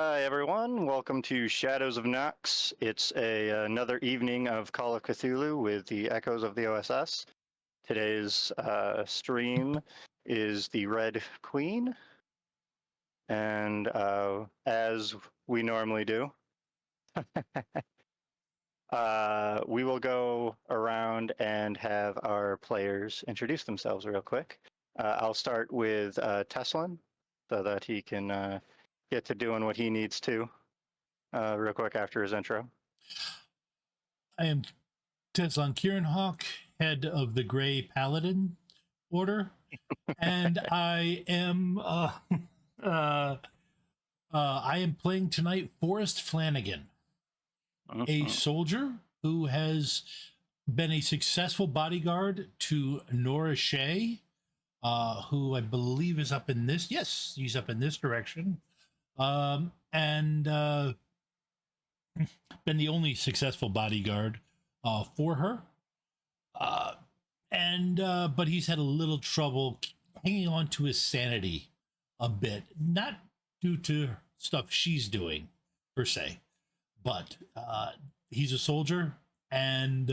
Hi everyone, welcome to Shadows of Nox. It's another evening of Call of Cthulhu with the Echoes of the O.S.S. Today's stream is the Red Queen, and as we normally do, we will go around and have our players introduce themselves real quick. I'll start with Teslan, so that he can get to doing what he needs to real quick after his intro. I am Teslan Kierinhawk, head of the Grey Paladin Order, and I am playing tonight Forrest Flanagan, a soldier who has been a successful bodyguard to Nora Shea, who I believe is up in this. Yes, he's up in this direction, and been the only successful bodyguard for her. But he's had a little trouble hanging on to his sanity a bit, not due to stuff she's doing per se, but he's a soldier, and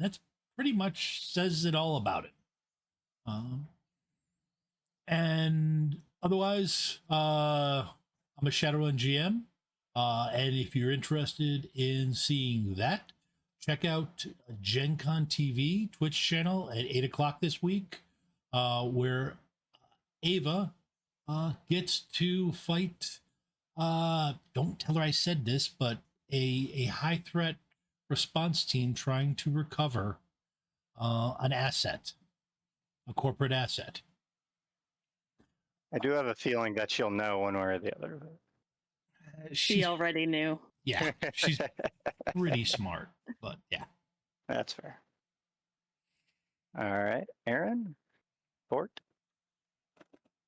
that's pretty much says it all about it. And otherwise, I'm a Shadowrun GM, and if you're interested in seeing that, check out Gen Con TV Twitch channel at 8 o'clock this week, where Ava gets to fight, don't tell her I said this, but a high threat response team trying to recover an asset, a corporate asset. I do have a feeling that she'll know one way or the other. She already knew. Yeah, she's pretty smart, but yeah. That's fair. All right, Aaron, Vorrt.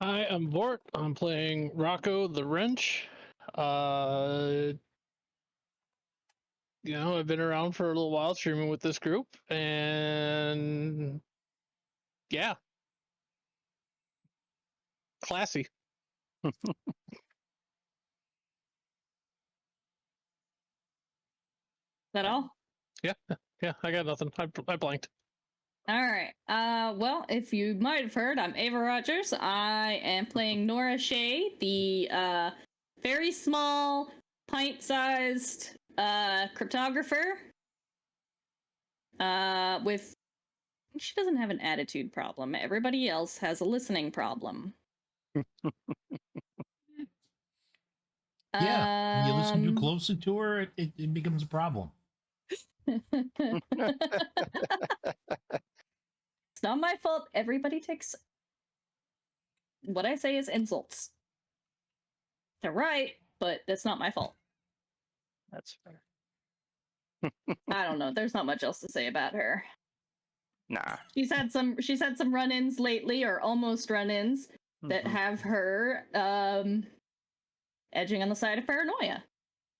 Hi, I'm Vorrt. I'm playing Rocco the Wrench. I've been around for a little while streaming with this group, and yeah. Classy. Is that all? Yeah, I got nothing. I blanked. All right. Well, if you might have heard, I'm Ava Rogers. I am playing Nora Shea, the very small, pint-sized cryptographer. She doesn't have an attitude problem. Everybody else has a listening problem. Yeah, when you listen too closely to her, it becomes a problem. It's not my fault. Everybody takes what I say is insults. They're right, but that's not my fault. That's fair. I don't know. There's not much else to say about her. Nah. She's had some run-ins lately, or almost run-ins, that have her edging on the side of paranoia.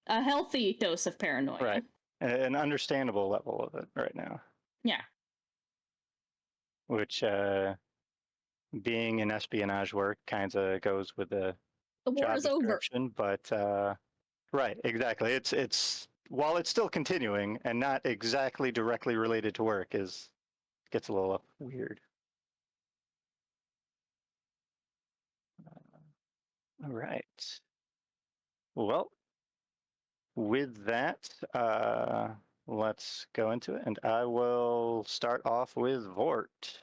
A healthy dose of paranoia. Right. An understandable level of it right now. Yeah. Which, being in espionage work, kind of goes with the war job is over. description. But, right, exactly. It's while it's still continuing and not exactly directly related to work, gets a little weird. All right. Well, with that, let's go into it, and I will start off with Vorrt.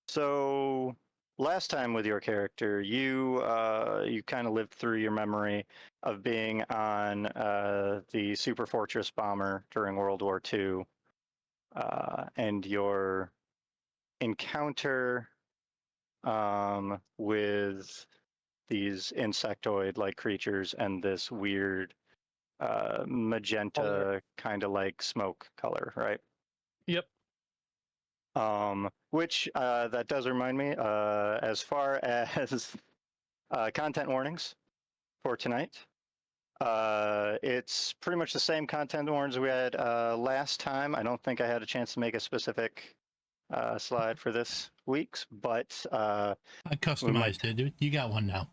So, last time with your character, you kind of lived through your memory of being on the Super Fortress bomber during World War II, and your encounter with these insectoid-like creatures and this weird magenta kind of like smoke color, right? Yep. Which that does remind me, as far as content warnings for tonight, it's pretty much the same content warnings we had last time. I don't think I had a chance to make a specific slide for this week's, but I customized it. You got one now.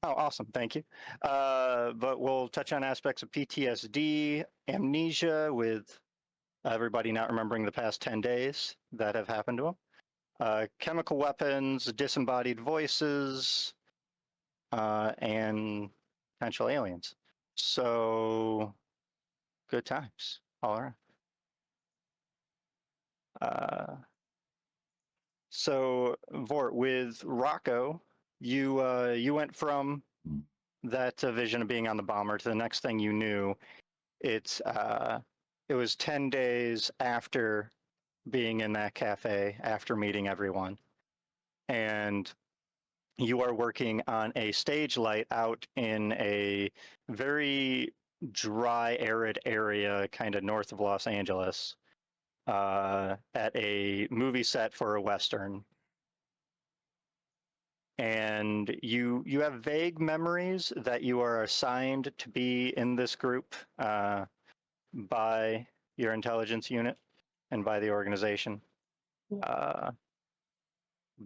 Oh, awesome. Thank you. But we'll touch on aspects of PTSD, amnesia with everybody not remembering the past 10 days that have happened to them, chemical weapons, disembodied voices, and potential aliens. So, good times all around. So, Vorrt, with Rocco, you went from that vision of being on the bomber to the next thing you knew. It was 10 days after being in that cafe, after meeting everyone, and you are working on a stage light out in a very dry, arid area, kind of north of Los Angeles, at a movie set for a Western. And you have vague memories that you are assigned to be in this group by your intelligence unit and by the organization.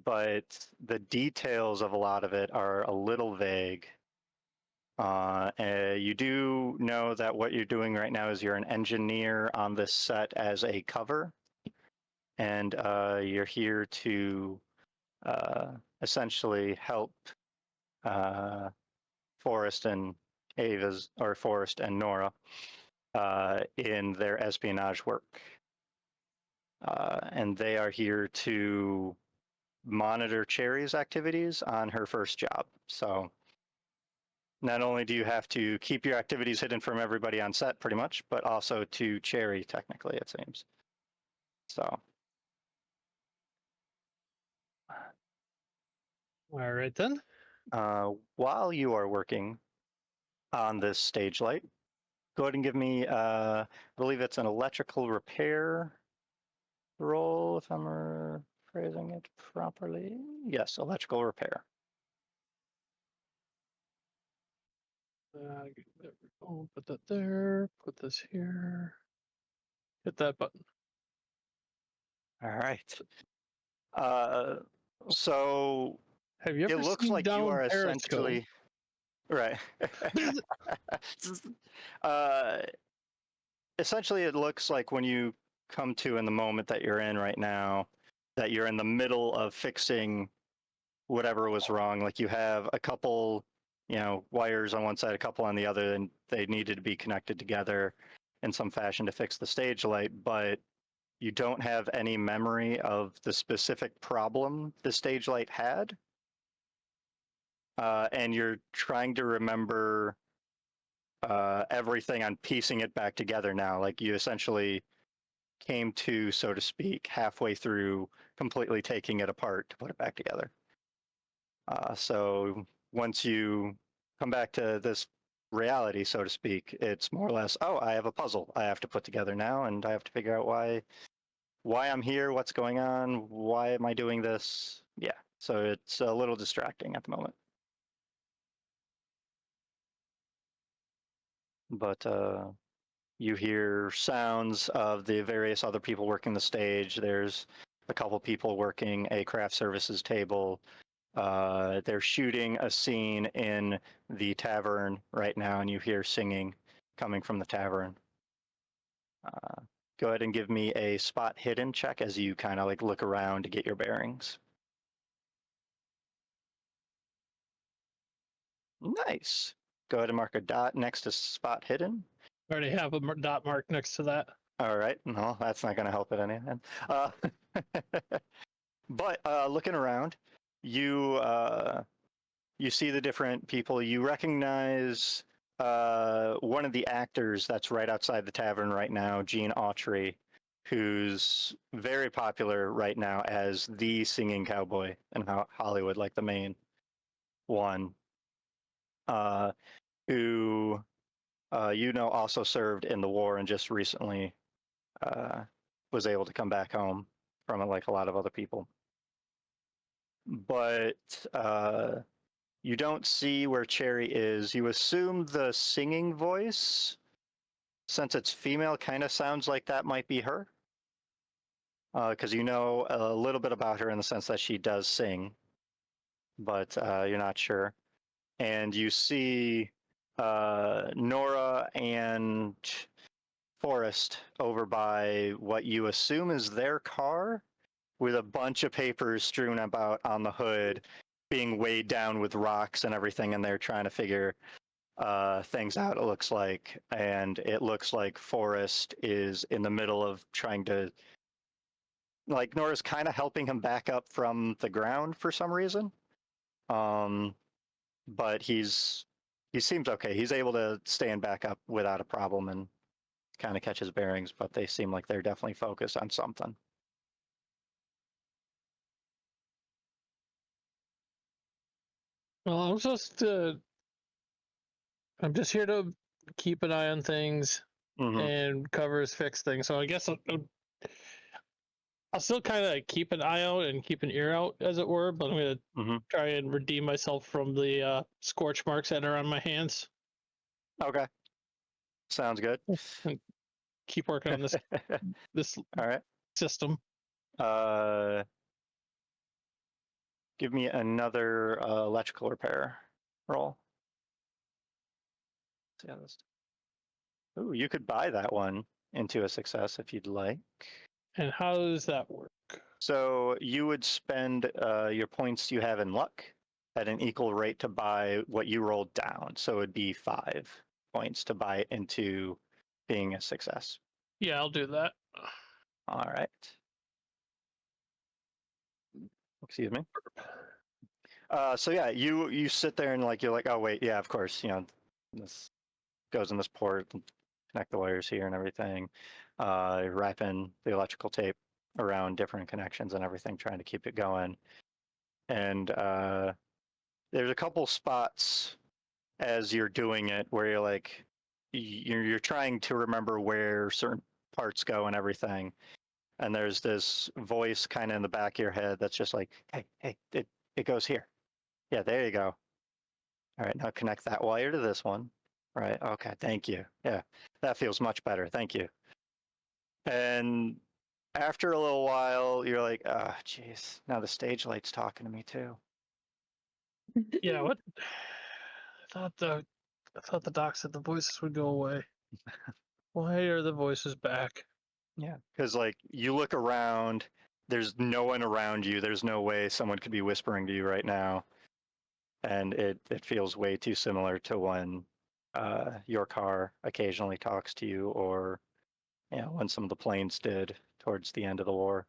But the details of a lot of it are a little vague. You do know that what you're doing right now is you're an engineer on this set as a cover, and you're here to essentially help Forrest and Forrest and Nora in their espionage work. And they are here to monitor Cherry's activities on her first job. So not only do you have to keep your activities hidden from everybody on set pretty much, but also to Cherry, technically, it seems. So. All right then. While you are working on this stage light, go ahead and give me, I believe it's an electrical repair roll, if I'm phrasing it properly. Yes, electrical repair. There we go. Put that there. Put this here. Hit that button. All right. So Have you it ever looks seen like you down are Periscope? essentially right. uh, Essentially, it looks like when you come to in the moment that you're in right now, that you're in the middle of fixing whatever was wrong. Like you have a couple, wires on one side, a couple on the other, and they needed to be connected together in some fashion to fix the stage light, but you don't have any memory of the specific problem the stage light had. And you're trying to remember everything on piecing it back together now. Like you essentially came to, so to speak, halfway through completely taking it apart to put it back together. So once you come back to this reality, so to speak, it's more or less, oh, I have a puzzle I have to put together now, and I have to figure out why I'm here, what's going on, why am I doing this? Yeah, so it's a little distracting at the moment. But you hear sounds of the various other people working the stage. There's a couple people working a craft services table. They're shooting a scene in the tavern right now, and you hear singing coming from the tavern. Go ahead and give me a spot hidden check as you kind of like look around to get your bearings. Nice. Go ahead and mark a dot next to spot hidden. I already have a dot mark next to that. All right. No, that's not going to help it any. But looking around, you see the different people. You recognize one of the actors that's right outside the tavern right now, Gene Autry, who's very popular right now as the singing cowboy in Hollywood, like the main one, who also served in the war and just recently was able to come back home from it, like a lot of other people. But you don't see where Cherry is. You assume the singing voice, since it's female, kind of sounds like that might be her. Because you know a little bit about her in the sense that she does sing, but you're not sure. and you see Nora and Forrest over by what you assume is their car, with a bunch of papers strewn about on the hood, being weighed down with rocks and everything, and they're trying to figure things out, it looks like. And it looks like Forrest is in the middle of trying to, like, Nora's kind of helping him back up from the ground for some reason. But he seems okay. He's able to stand back up without a problem and kind of catch his bearings, but they seem like they're definitely focused on something. Well, I'm just here to keep an eye on things Mm-hmm. and covers fix things. So I guess I'll still kind of keep an eye out and keep an ear out, as it were. But I'm gonna Mm-hmm. try and redeem myself from the scorch marks that are on my hands. Okay. Sounds good. And keep working on this All right. system. Give me another electrical repair roll. See how this. Ooh, you could buy that one into a success if you'd like. And how does that work? So you would spend your points you have in luck at an equal rate to buy what you rolled down. So it'd be 5 points to buy it into being a success. Yeah, I'll do that. All right. Excuse me. So yeah, you sit there and you're like, oh wait, yeah, of course, this goes in this port, connect the wires here and everything. Wrapping the electrical tape around different connections and everything, trying to keep it going. And there's a couple spots as you're doing it where you're like, you're trying to remember where certain parts go and everything. And there's this voice kind of in the back of your head that's just like, hey, it goes here. Yeah, there you go. All right, now connect that wire to this one. Right, okay, thank you. Yeah, that feels much better. Thank you. And after a little while, you're like, oh, geez, now the stage light's talking to me too. Yeah, what? I thought the doc said the voices would go away. Why are the voices back? Yeah, because you look around, there's no one around you. There's no way someone could be whispering to you right now. And it feels way too similar to when your car occasionally talks to you, or when some of the planes did towards the end of the war.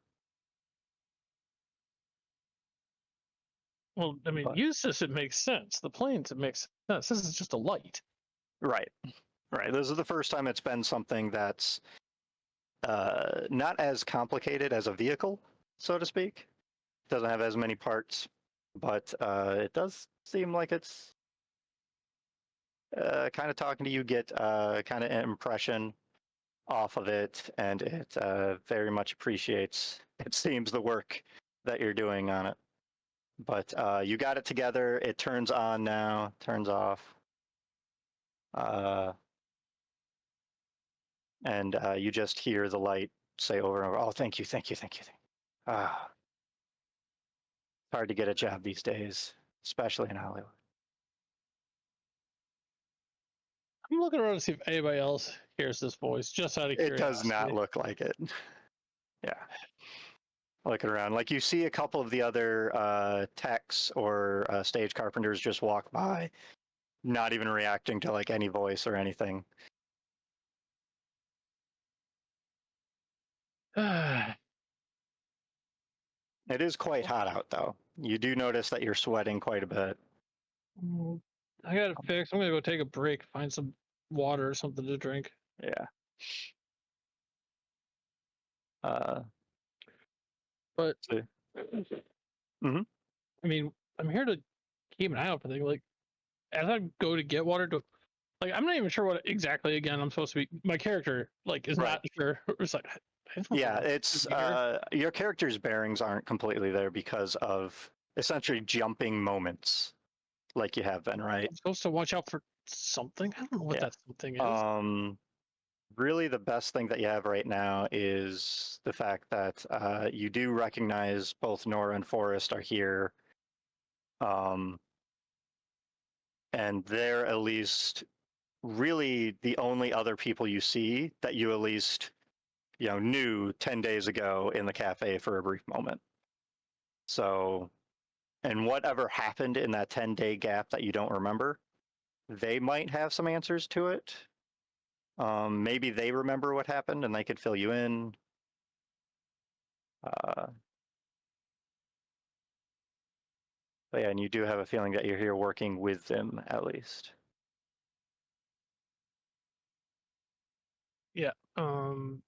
Well, I mean, Eustace, it makes sense. The planes, it makes sense. This is just a light. Right. This is the first time it's been something that's not as complicated as a vehicle, so to speak. It doesn't have as many parts, but it does seem like it's kind of talking to you, get kind of an impression off of it, and it very much appreciates, it seems, the work that you're doing on it. But you got it together. It turns on now, turns off. And you just hear the light say over and over, oh, thank you, thank you, thank you. Ah, it's hard to get a job these days, especially in Hollywood. I'm looking around to see if anybody else hears this voice, just out of curiosity. It does not look like it. Yeah. Looking around, you see a couple of the other techs or stage carpenters just walk by, not even reacting to any voice or anything. It is quite hot out, though. You do notice that you're sweating quite a bit. I gotta fix. I'm gonna go take a break, find some water or something to drink. Yeah. But Mm-hmm. I mean, I'm here to keep an eye out for things. As I go to get water, I'm not even sure what exactly. Again, I'm supposed to be. My character is not sure. It's yeah, it's your character's bearings aren't completely there because of essentially jumping moments, like you have been, right? I'm supposed to watch out for something. I don't know what that something is. Really, the best thing that you have right now is the fact that you do recognize both Nora and Forrest are here. and they're at least really the only other people you see that you at least knew 10 days ago in the cafe for a brief moment. So, and whatever happened in that 10-day gap that you don't remember, they might have some answers to it. Maybe they remember what happened and they could fill you in. But yeah, and you do have a feeling that you're here working with them at least. Yeah. I'll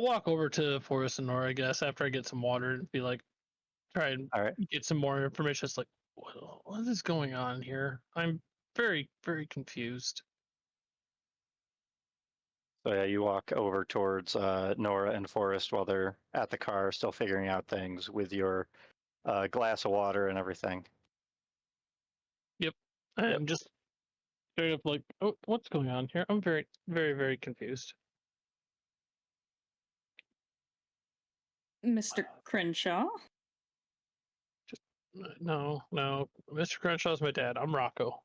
walk over to Forrest and Nora, I guess, after I get some water and be like, try and All right. get some more information. It's like, what is going on here? I'm very, very confused. So yeah, you walk over towards Nora and Forrest while they're at the car, still figuring out things with your glass of water and everything. Yep. I'm just straight up like, oh, what's going on here? I'm very, very, very confused. Mr. Crenshaw? No, Mr. Crenshaw's my dad. I'm Rocco.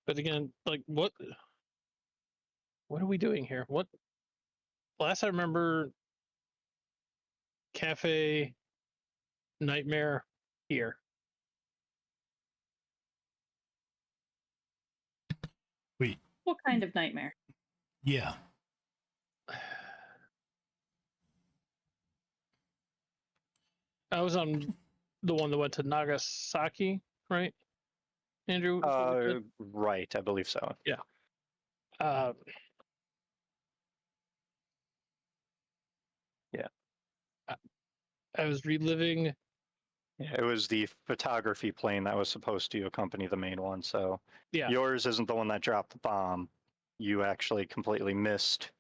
But again, like, what are we doing here? What? Last I remember, cafe, nightmare, here. Wait. What kind of nightmare? Yeah. I was on the one that went to Nagasaki, right? Andrew? Right, I believe so. Yeah. Yeah. I was reliving. Yeah, it was the photography plane that was supposed to accompany the main one. So Yeah. yours isn't the one that dropped the bomb. You actually completely missed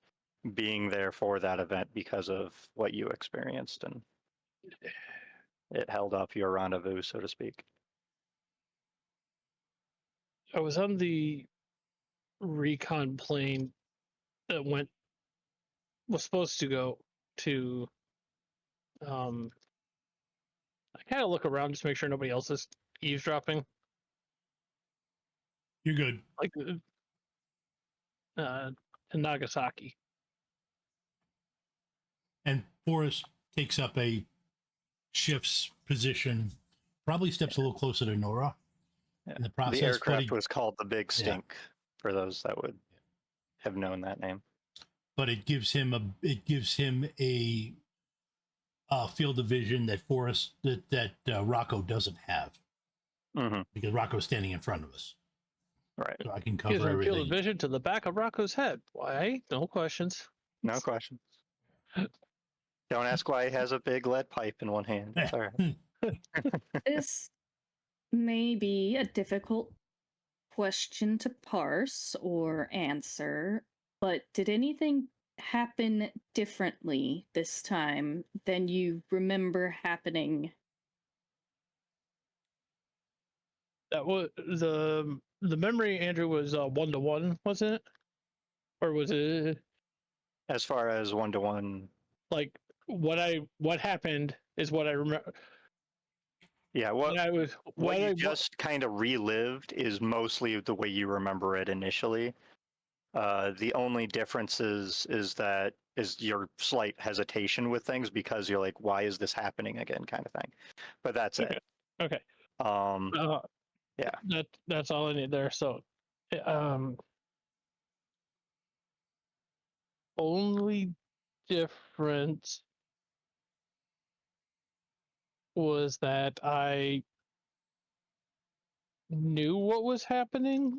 being there for that event because of what you experienced, and it held up your rendezvous, so to speak. I was on the recon plane that was supposed to go to. I kind of look around just to make sure nobody else is eavesdropping. You're good. Like to Nagasaki. And Forrest takes up a shifts position, probably steps a little closer to Nora in the process. The aircraft was called the Big Stink, for those that would have known that name. But it gives him a field of vision that Rocco doesn't have, because Rocco's standing in front of us. Right. So I can cover Gives him everything. field of vision to the back of Rocco's head. Why? No questions. No questions. Don't ask why he has a big lead pipe in one hand. It's all right. This may be a difficult question to parse or answer, but did anything happen differently this time than you remember happening? That was the memory, Andrew, was 1-to-1, wasn't it? Or was it As far as 1-to-1, like what happened is what I remember. yeah, what you just kind of relived is mostly the way you remember it initially. The only difference is your slight hesitation with things, because you're like, why is this happening again, kind of thing. But that's it. Okay. Yeah. That's all I need there. So, only difference was that I knew what was happening.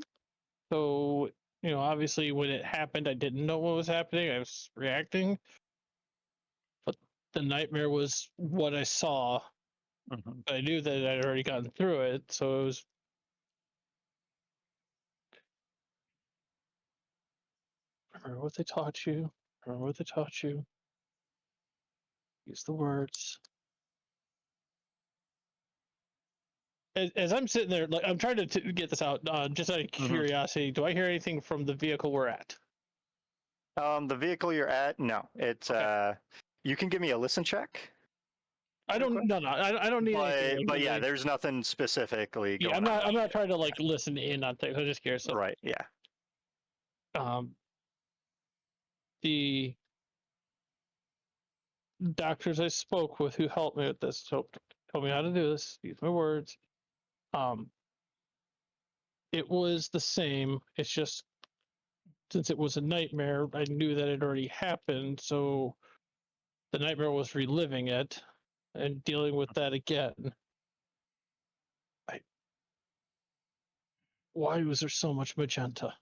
So, obviously when it happened, I didn't know what was happening. I was reacting. But the nightmare was what I saw. Mm-hmm. I knew that I'd already gotten through it. So it was. Remember what they taught you. Remember what they taught you. Use the words. as I'm sitting there, like I'm trying to get this out, just out of curiosity, do I hear anything from the vehicle we're at? The vehicle you're at, no. It's you can give me a listen check. I don't. No, I don't need anything. But yeah, there's nothing specifically going on. I'm not trying to like listen in on things. I'm just curious. So, Right. Yeah. The doctors I spoke with who helped me with this told me how to do this. Use my words. It was the same. It's just since it was a nightmare, I knew that it already happened. So the nightmare was reliving it and dealing with that again. Why was there so much magenta?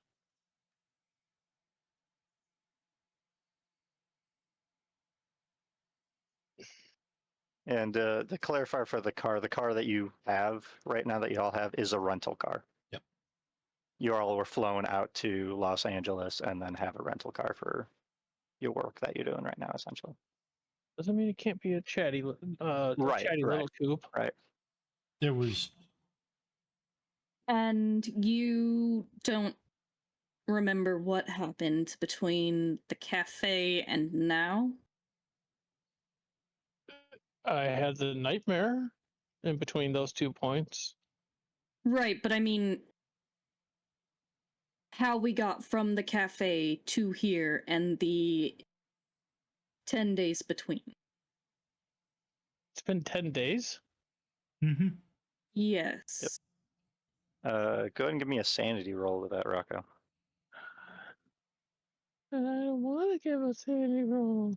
And the clarifier for the car that you have right now, that you all have, is a rental car. Yep. You all were flown out to Los Angeles and then have a rental car for your work that you're doing right now, essentially. Doesn't mean it can't be a chatty little coupe. Right. There was. And you don't remember what happened between the cafe and now? I had the nightmare in between those 2 points. Right, but I mean, how we got from the cafe to here and the 10 days between. It's been 10 days? Mm-hmm. Yes. Yep. Go ahead and give me a sanity roll with that, Rocco. I don't want to give a sanity roll.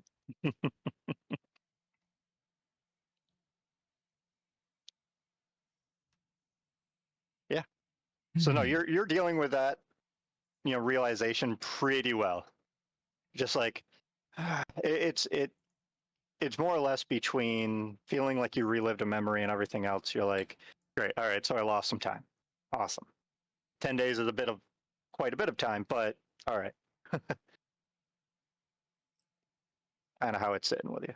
Yeah. So no, you're dealing with that, realization pretty well. Just like it's more or less between feeling like you relived a memory and everything else. You're like, great, all right, so I lost some time. Awesome. 10 days is quite a bit of time, but all right. Kind of how it's sitting with you.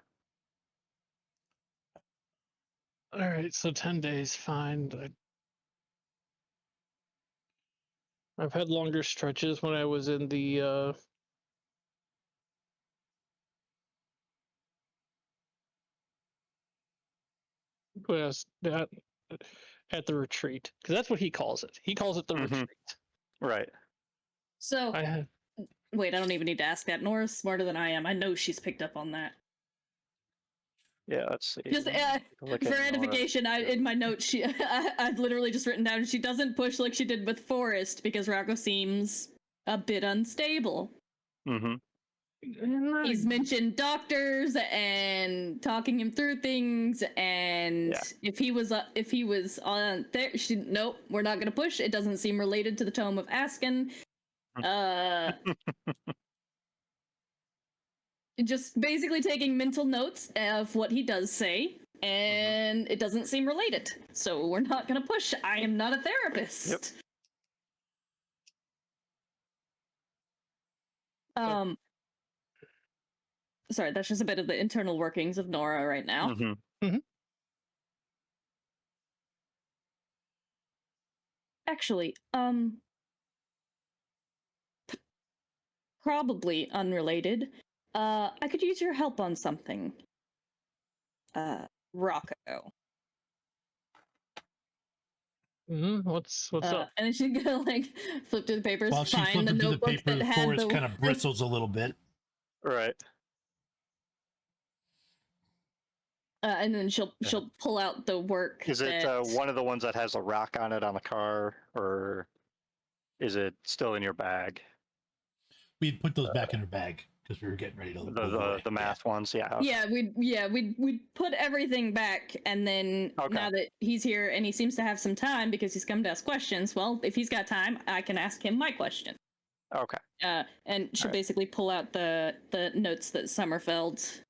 All right, so 10 days, fine. I've had longer stretches when I was in the at the retreat, because that's what he calls it. He calls it the retreat. Right. So, wait, I don't even need to ask that. Nora's smarter than I am. I know she's picked up on that. Yeah, let's see. Just for edification, in my notes, I've literally just written down she doesn't push like she did with Forrest because Rocco seems a bit unstable. Mm-hmm. He's mentioned doctors and talking him through things, and if he was on there, nope, we're not gonna push. It doesn't seem related to the tome of Askin. Just basically taking mental notes of what he does say, and it doesn't seem related. So we're not gonna push. I am not a therapist. Yep. Sorry, that's just a bit of the internal workings of Nora right now. Mm-hmm. Mm-hmm. Actually, probably unrelated. I could use your help on something. Rocco. What's up? And then she's gonna like flip through the papers. While she's find flipping the through the paper, the forest kind of bristles bristles a little bit. Right. And then she'll pull out the work. Is it one of the ones that has a rock on it on the car, or is it still in your bag? We'd put those back in her bag because we were getting ready to the math ones. Yeah. Okay. Yeah, we'd put everything back, and then now that he's here and he seems to have some time because he's come to ask questions. Well, if he's got time, I can ask him my question. Okay. And she'll basically pull out the notes that Sommerfeld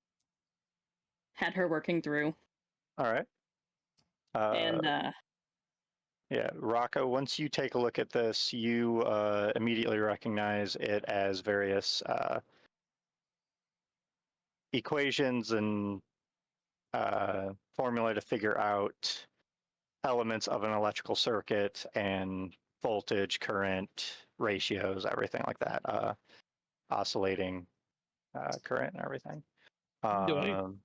had her working through. All right. Yeah, Rocco, once you take a look at this, you immediately recognize it as various equations and formula to figure out elements of an electrical circuit and voltage, current, ratios, everything like that, oscillating current and everything. Do I Um,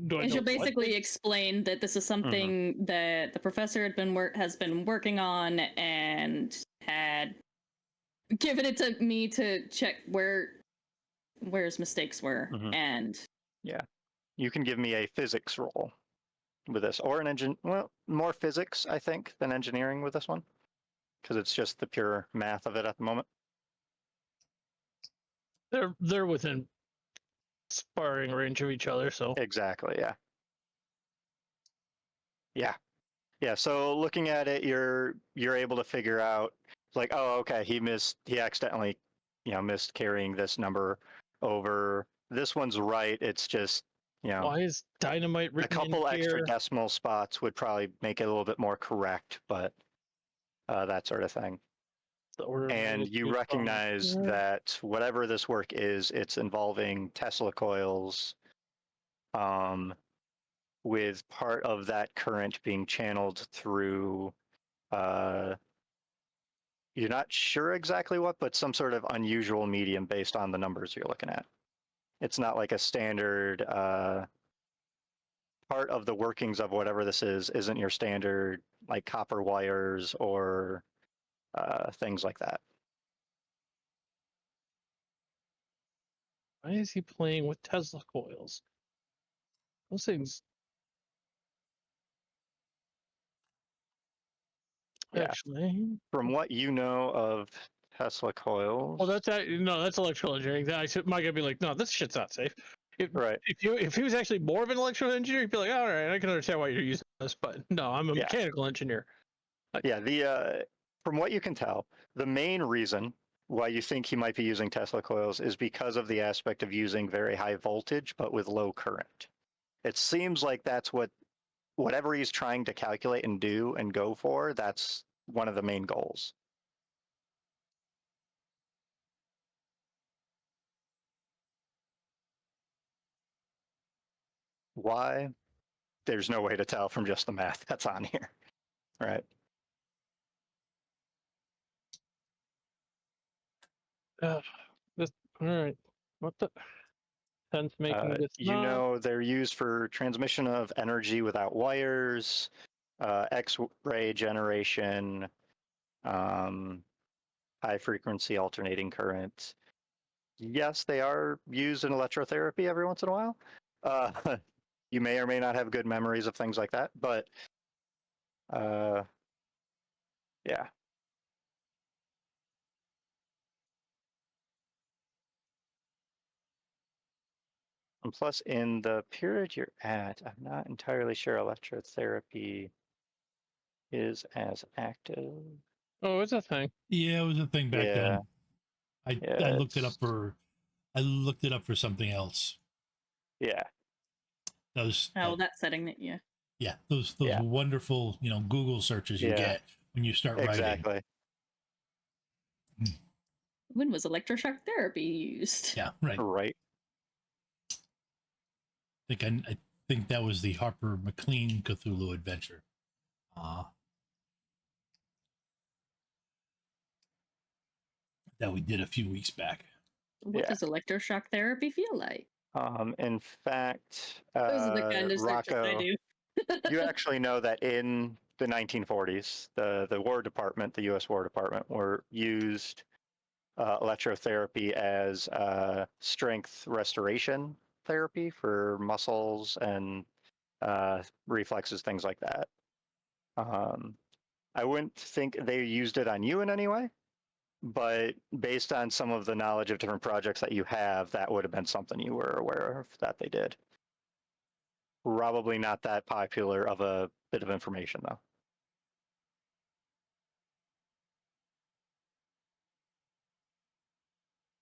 do I And know she'll what basically they- explain that this is something that the professor has been working on and had given it to me to check where his mistakes were. Mhm. And you can give me a physics roll with this, or an engine. Well, more physics, I think, than engineering with this one, because it's just the pure math of it at the moment. they're within sparring range of each other, so Exactly. Yeah. Yeah. Yeah. So looking at it, you're able to figure out, like, oh, okay, he accidentally, missed carrying this number over. This one's right. It's just, why is dynamite a written couple in extra here? decimal spots would probably make it a little bit more correct, but that sort of thing. The order of And you magnitude recognize wrong. that whatever this work is, it's involving Tesla coils, with part of that current being channeled through, you're not sure exactly what, but some sort of unusual medium based on the numbers you're looking at. It's not like a standard, part of the workings of whatever this is isn't your standard, like, copper wires or things like that. Why is he playing with Tesla coils? Those things Yeah. actually. From what you know of Tesla coils. Well, that's no, that's electrical engineering. I might be like, no, this shit's not safe. Right. If he was actually more of an electrical engineer, he'd be like, all right, I can understand why you're using this, but no, I'm a Yeah. mechanical engineer. Yeah, from what you can tell, the main reason why you think he might be using Tesla coils is because of the aspect of using very high voltage but with low current. It seems like that's whatever he's trying to calculate and do and go for, that's one of the main goals. Why? There's no way to tell from just the math that's on here, right? This, all right. What the? Sense making this not. They're used for transmission of energy without wires, X-ray generation, high frequency alternating current. Yes, they are used in electrotherapy every once in a while. You may or may not have good memories of things like that, but yeah. And plus, in the period you're at, I'm not entirely sure electrotherapy is as active. Oh, it's a thing. Yeah, it was a thing back then. Yeah, I looked it up for something else. Yeah. Those that setting that yeah, those Yeah. wonderful, Google searches you Yeah. get when you start writing. Exactly. when was electroshock therapy used? Yeah, right. Right. I think that was the Harper McLean Cthulhu adventure. That we did a few weeks back. What does electroshock therapy feel like? In fact, Those are the kind of searches I Rocco, do. you actually know that in the 1940s, the War Department, the U.S. War Department, used electrotherapy as strength restoration therapy for muscles and reflexes, things like that. I wouldn't think they used it on you in any way, but based on some of the knowledge of different projects that you have, that would have been something you were aware of that they did. Probably not that popular of a bit of information, though.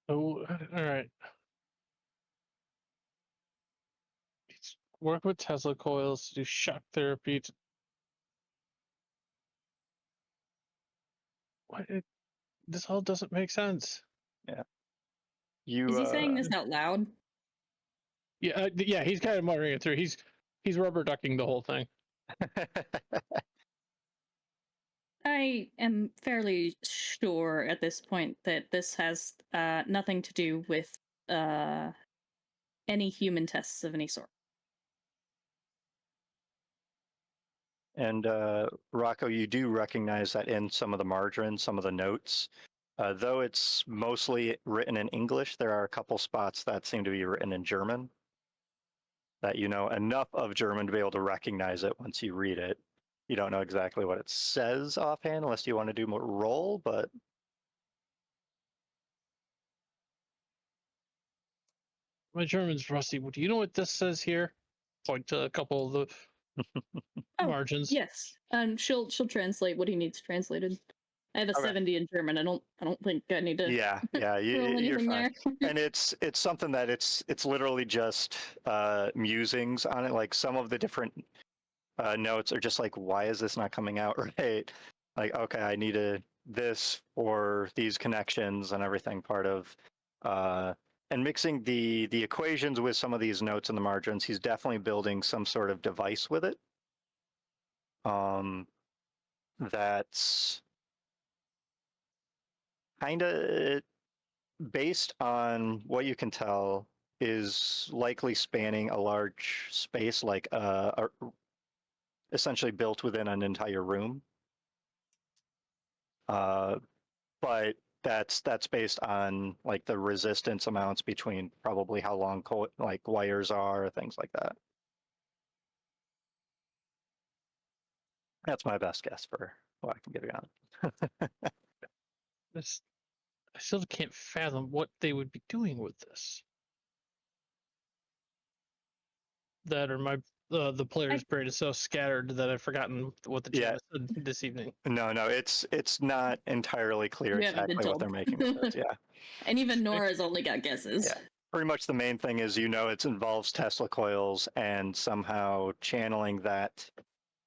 Oh, all right. Work with Tesla coils to do shock therapy. This all doesn't make sense. Yeah. Is he saying this out loud? Yeah, yeah. He's kind of muttering it through. He's rubber ducking the whole thing. I am fairly sure at this point that this has nothing to do with any human tests of any sort. And Rocco, you do recognize that in some of the margins, some of the notes, though it's mostly written in English, there are a couple spots that seem to be written in German. That you know enough of German to be able to recognize it once you read it. You don't know exactly what it says offhand unless you want to do more roll, but My German's rusty. Do you know what this says here? Point to a couple of the margins. Yes. She'll translate what he needs translated. I have a Okay. 70 in German. I don't think I need to yeah, roll you're anything fine. there. And it's something that it's literally just musings on it. Like some of the different notes are just like, why is this not coming out right? Like, okay, I needed this for these connections and everything. Part of and mixing the equations with some of these notes in the margins. He's definitely building some sort of device with it. That's kind of based on what you can tell is likely spanning a large space, like essentially built within an entire room. But that's based on like the resistance amounts between probably how long like wires are, things like that. That's my best guess for what I can give you on. I still can't fathom what they would be doing with this. That or the player's brain is so scattered that I've forgotten what the chat said this evening. No, it's not entirely clear You haven't been exactly what they're told. making with this. Yeah. And even Nora's only got guesses. Yeah. Pretty much the main thing is, it involves Tesla coils and somehow channeling that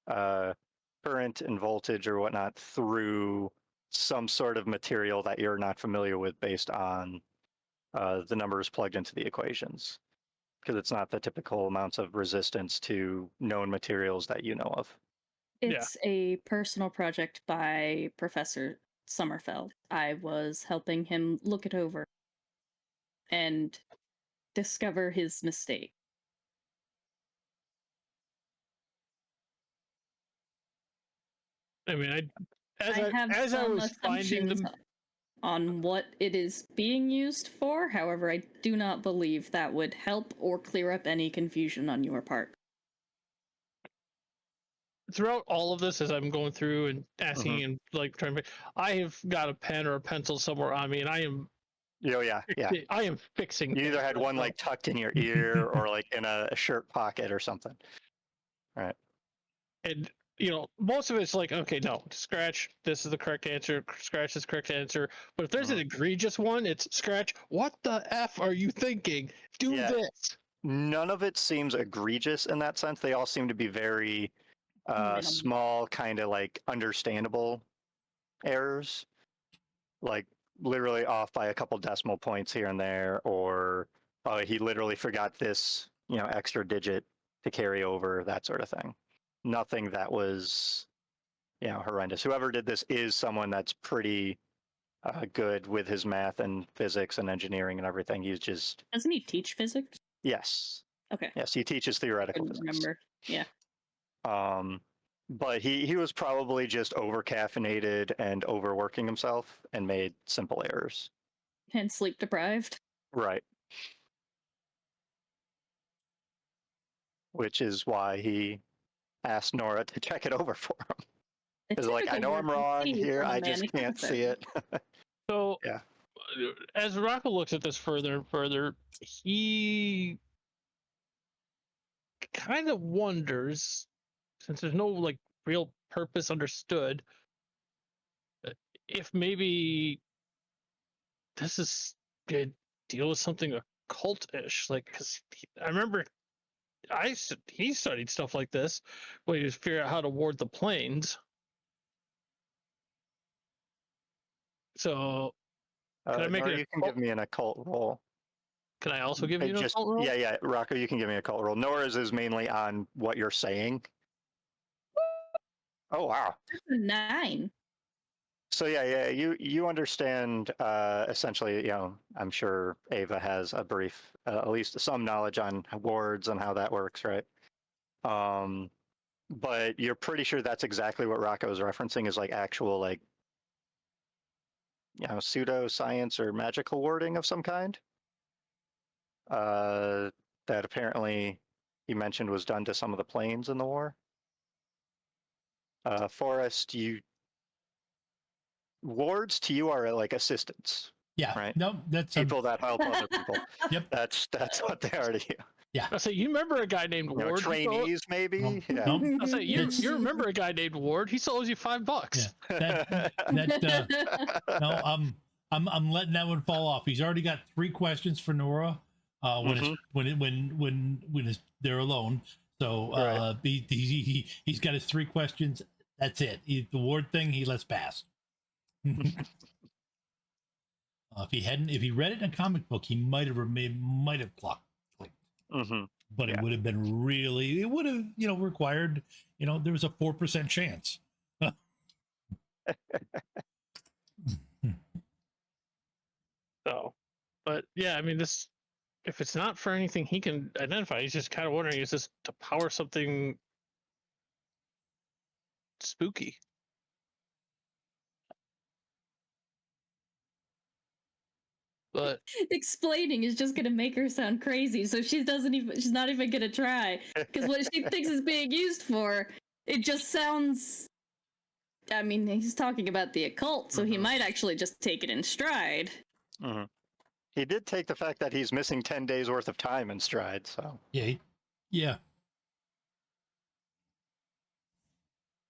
current and voltage or whatnot through some sort of material that you're not familiar with based on the numbers plugged into the equations. Because it's not the typical amounts of resistance to known materials that you know of. It's a personal project by Professor Sommerfeld. I was helping him look it over and discover his mistake. I mean, I have as I some was finding assumptions them, on what it is being used for. However, I do not believe that would help or clear up any confusion on your part. throughout all of this, as I'm going through and asking and like trying to, I have got a pen or a pencil somewhere on me, and I am. Oh yeah. I am fixing. You either had one like tucked in your ear or like in a shirt pocket or something. Right. And most of it's like, okay, no, scratch. This is the correct answer. Scratch is the correct answer. But if there's an egregious one, it's scratch. What the F are you thinking? Do this. None of it seems egregious in that sense. They all seem to be very small, kind of like understandable errors, like literally off by a couple decimal points here and there, or he literally forgot this, extra digit to carry over, that sort of thing. Nothing that was, horrendous. Whoever did this is someone that's pretty good with his math and physics and engineering and everything. He's just. Doesn't he teach physics? Yes. Okay. Yes, he teaches theoretical physics. Remember. Yeah. But he was probably just over caffeinated and overworking himself and made simple errors. And sleep deprived. Right. Which is why he asked Nora to check it over for him. It's like, I know I'm wrong here, I just can't see it. So, yeah. As Rocco looks at this further and further, he kind of wonders, since there's no like real purpose understood, if maybe this is a deal with something occultish. Like, because I remember he studied stuff like this when he was figuring out how to ward the planes. So, can I make Nora, it? you can give me an occult roll. Can I also give you an occult roll? Yeah, Rocco, you can give me an occult roll. Nora's is mainly on what you're saying. Oh wow, That's a 9. So yeah, you understand essentially. I'm sure Ava has a brief, at least some knowledge on wards and how that works, right? But you're pretty sure that's exactly what Rocco is referencing is like actual like pseudo science or magical warding of some kind. That apparently he mentioned was done to some of the planes in the war. Forrest, wards to you are like assistants. Yeah. Right. No, that's People that help other people. Yep. That's what they are to you. Yeah. I say, you remember a guy named Ward? Trainees, maybe. No, Yeah. no. I say, you It's- remember a guy named Ward? He still owes you $5. Yeah. No, I'm letting that one fall off. He's already got 3 questions for Nora. When they're alone. So Right. he's got his 3 questions. That's it. The ward thing he lets pass. If he read it in a comic book, he might have clicked. Mm-hmm. But it would have been it would have required there was a 4% chance. So, but yeah, I mean, this, if it's not for anything he can identify, he's just kind of wondering, is this to power something spooky? But Explaining is just gonna make her sound crazy, so she's not even gonna try. Because what she thinks is being used for, it just sounds. I mean, he's talking about the occult, so he might actually just take it in stride. Mm-hmm. He did take the fact that he's missing 10 days worth of time in stride. So Yeah.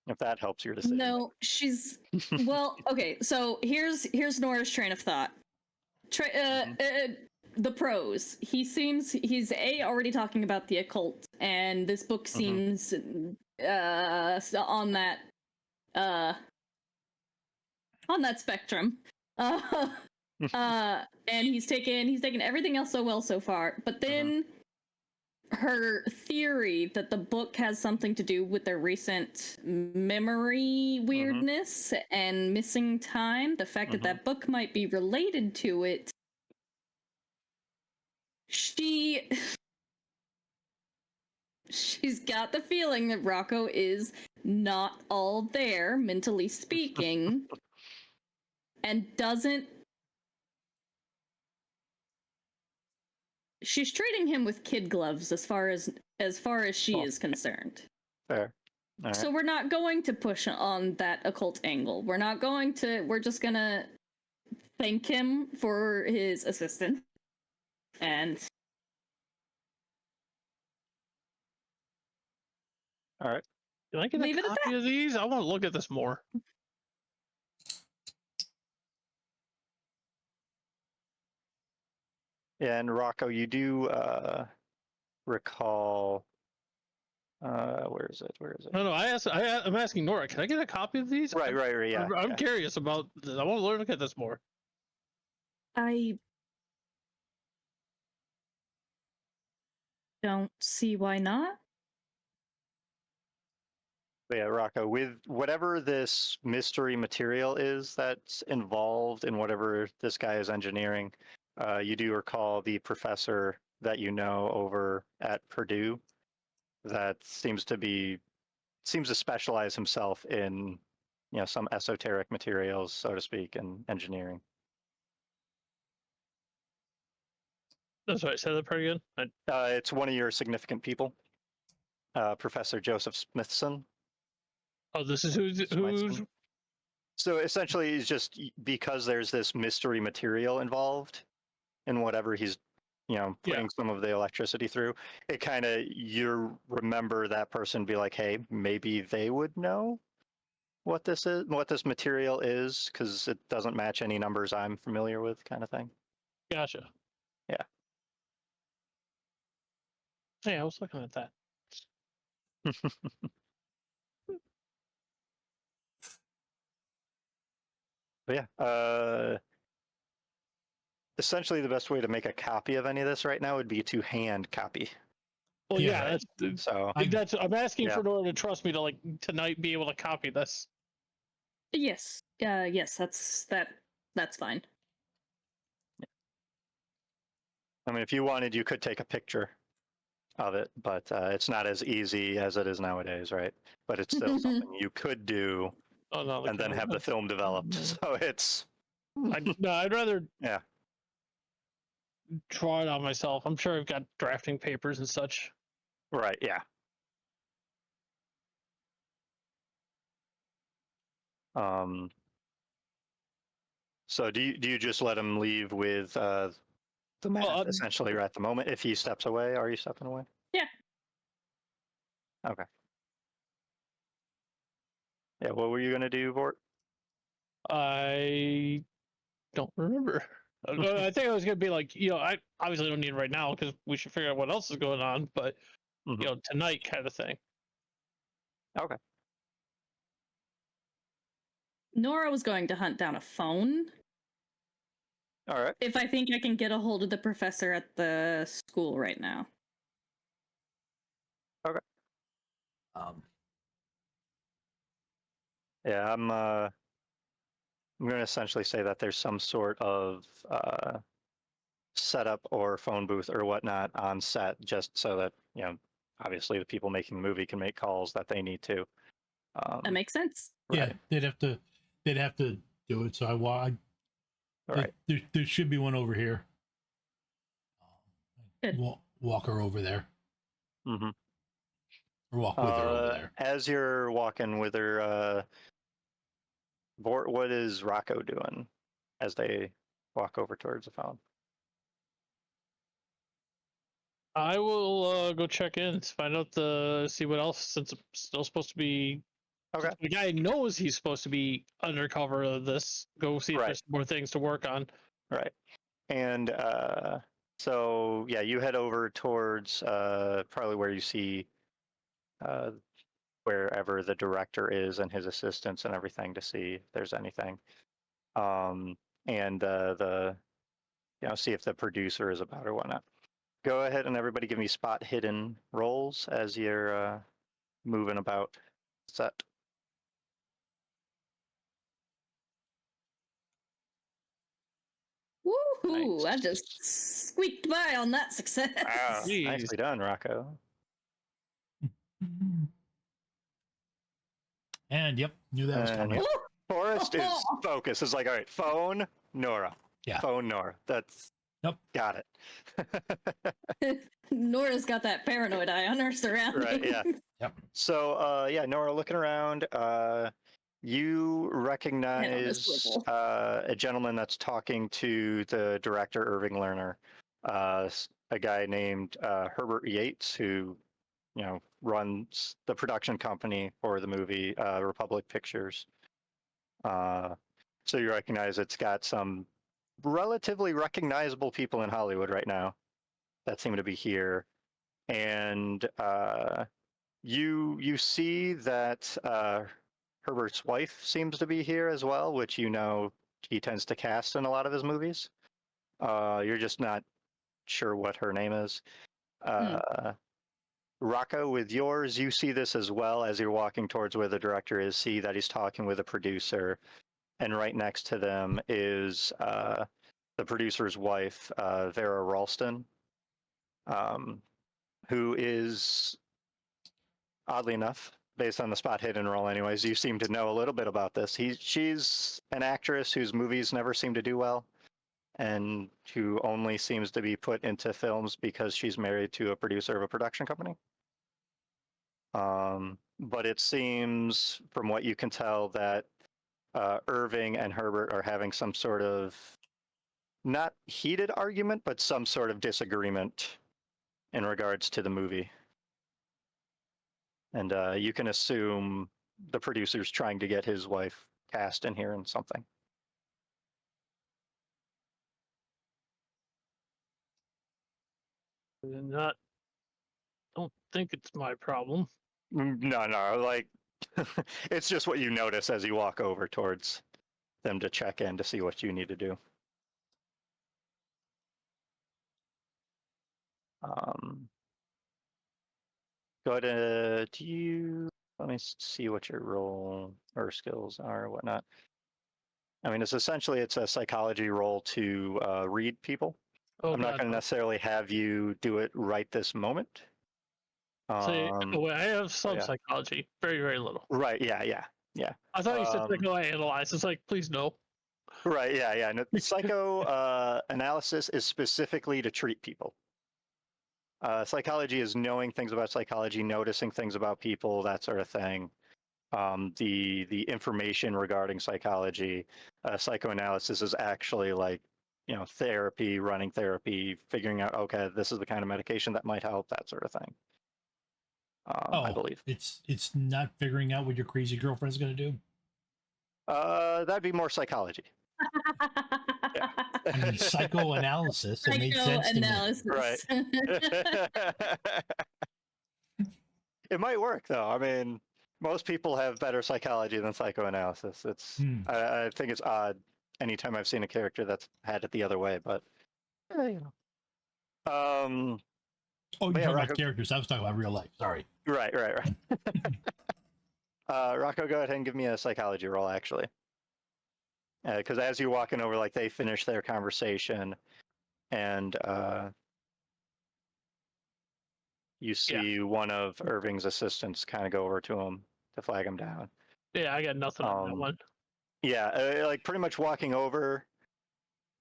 If that helps your decision. No, she's well. Okay, so here's Nora's train of thought. The pros. He's already talking about the occult, and this book seems on that spectrum. And he's taken everything else so well so far, but then her theory that the book has something to do with their recent memory weirdness and missing time, the fact that that book might be related to it, she's got the feeling that Rocco is not all there, mentally speaking, and she's treating him with kid gloves as far as she is concerned. Fair. All right. So we're not going to push on that occult angle. We're just gonna thank him for his assistance. And all right. can I get leave a it at copy of these? I want to look at this more. Yeah, and Rocco, you do recall. Where is it? No. I'm asking Nora. Can I get a copy of these? Right. Yeah. I'm curious about this. I want to look at this more. I don't see why not. But yeah, Rocco, with whatever this mystery material is that's involved in whatever this guy is engineering, you do recall the professor that you know over at Purdue that seems to specialize himself in some esoteric materials, so to speak, in engineering. That's right. Say that part again. It's one of your significant people, Professor Joseph Smithson. Oh, this is who's. So essentially, it's just because there's this mystery material involved in whatever he's, putting some of the electricity through. It kind of, you remember that person be like, hey, maybe they would know what this is, what this material is, because it doesn't match any numbers I'm familiar with, kind of thing. Gotcha. Yeah. Hey, I was looking at that. But yeah, essentially the best way to make a copy of any of this right now would be to hand copy. Well, Yeah. that's So I'm asking for Nora to trust me to tonight be able to copy this. Yes. Yes. That's fine. I mean, if you wanted, you could take a picture of it, but it's not as easy as it is nowadays, right? But it's still something you could do, Oh no, and then have the film developed. So it's I'd rather yeah, draw it on myself. I'm sure I've got drafting papers and such. right, yeah. So do you just let him leave with the map Well, essentially right at the moment? If he steps away, are you stepping away? Yeah. Okay. Yeah. What were you gonna do, Vort? I don't remember. I think I was gonna be like, I obviously don't need it right now because we should figure out what else is going on. But Mhm. tonight kind of thing. Okay. Nora was going to hunt down a phone. All right. If I think I can get a hold of the professor at the school right now. Okay. Yeah, I'm going to essentially say that there's some sort of setup or phone booth or whatnot on set, just so that obviously the people making the movie can make calls that they need to. That makes sense. Yeah, Right. they'd have to do it. So Right. there should be one over here. Good. Walk her over there, Mm-hmm. or walk with her over there. As you're walking with her, Vort, what is Rocco doing as they walk over towards the phone? I will go check in, find out see what else, since it's still supposed to be. Okay. The guy knows he's supposed to be undercover of this. Go see if Right. there's more things to work on. Right. And so yeah, you head over towards probably where you see wherever the director is and his assistants and everything to see if there's anything. And the see if the producer is about or whatnot. Go ahead and everybody give me spot hidden rolls as you're moving about set. Woohoo! Nice. I just squeaked by on that success. Wow, Jeez. nicely done, Rocco. And yep, knew that was coming. Yep. Forrest is focused. It's like, all right, phone Nora. Yeah. Phone Nora. That's got it. Nora's got that paranoid eye on her surroundings. Right, yeah. Yep. So Nora, looking around, you recognize a gentleman that's talking to the director, Irving Lerner, a guy named Herbert Yates, who runs the production company for the movie, Republic Pictures. So you recognize it's got some relatively recognizable people in Hollywood right now that seem to be here, and you see that Herbert's wife seems to be here as well, which he tends to cast in a lot of his movies. You're just not sure what her name is. Rocco, with yours, you see this as well as you're walking towards where the director is, see that he's talking with a producer, and right next to them is the producer's wife, Vera Ralston, who is, oddly enough, based on the spot hidden roll anyways, you seem to know a little bit about this. She's an actress whose movies never seem to do well, and who only seems to be put into films because she's married to a producer of a production company. But it seems, from what you can tell, that Irving and Herbert are having some sort of, not heated argument, but some sort of disagreement in regards to the movie. And you can assume the producer's trying to get his wife cast in here in something. Don't think it's my problem. No, like, it's just what you notice as you walk over towards them to check in to see what you need to do. Go ahead. Do you let me see what your role or skills are or whatnot. I mean, it's a psychology role to read people. Oh, I'm not God, going to no. necessarily have you do it right this moment. See, I have some yeah. psychology, very, very little. Right. Yeah. I thought you said psychoanalyze. It's like, please no. Right. Yeah. No, psycho analysis is specifically to treat people. Psychology is knowing things about psychology, noticing things about people, that sort of thing. The information regarding psychology, psychoanalysis is actually like, therapy, running therapy, figuring out, okay, this is the kind of medication that might help, that sort of thing. I believe it's not figuring out what your crazy girlfriend's going to do. that'd be more psychology. Yeah. I mean, psychoanalysis. It made sense to me. Right. It might work though. I mean, most people have better psychology than psychoanalysis. I think it's odd anytime I've seen a character that's had it the other way, but you know. Oh, you're talking about characters. I was talking about real life. Sorry. Right. Rocco, go ahead and give me a psychology roll, actually. Because as you're walking over, like, they finish their conversation, and you see one of Irving's assistants kind of go over to him to flag him down. Yeah, I got nothing on that one. Yeah, like pretty much walking over,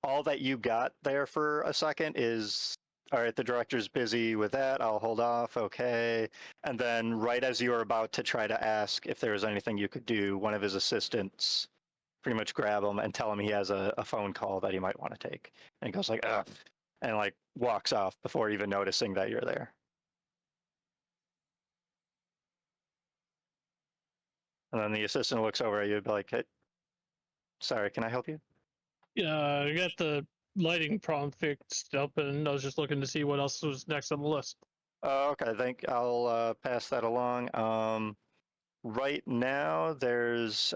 all that you got there for a second is, all right, the director's busy with that, I'll hold off, okay. And then right as you were about to try to ask if there was anything you could do, one of his assistants pretty much grab him and tell him he has a phone call that he might want to take. And he goes like, ugh, and like walks off before even noticing that you're there. And then the assistant looks over at you and be like, hey, sorry, can I help you? Yeah, I got the lighting problem fixed up, and I was just looking to see what else was next on the list. Okay, I'll pass that along. Right now, there's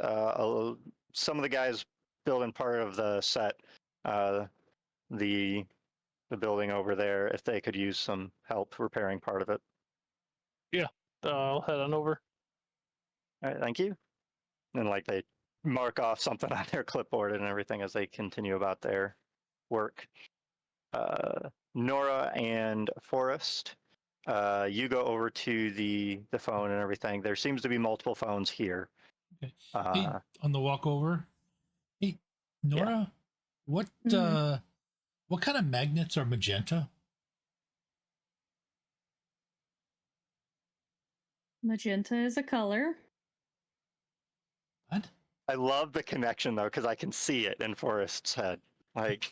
some of the guys building part of the set, the building over there, if they could use some help repairing part of it. Yeah, I'll head on over. All right, thank you. And like they mark off something on their clipboard and everything as they continue about their work. Nora and Forrest, you go over to the phone and everything. There seems to be multiple phones here. Okay. Hey, on the walk over. Hey, Nora, what kind of magnets are magenta? Magenta is a color. What? I love the connection though, because I can see it in Forrest's head. Like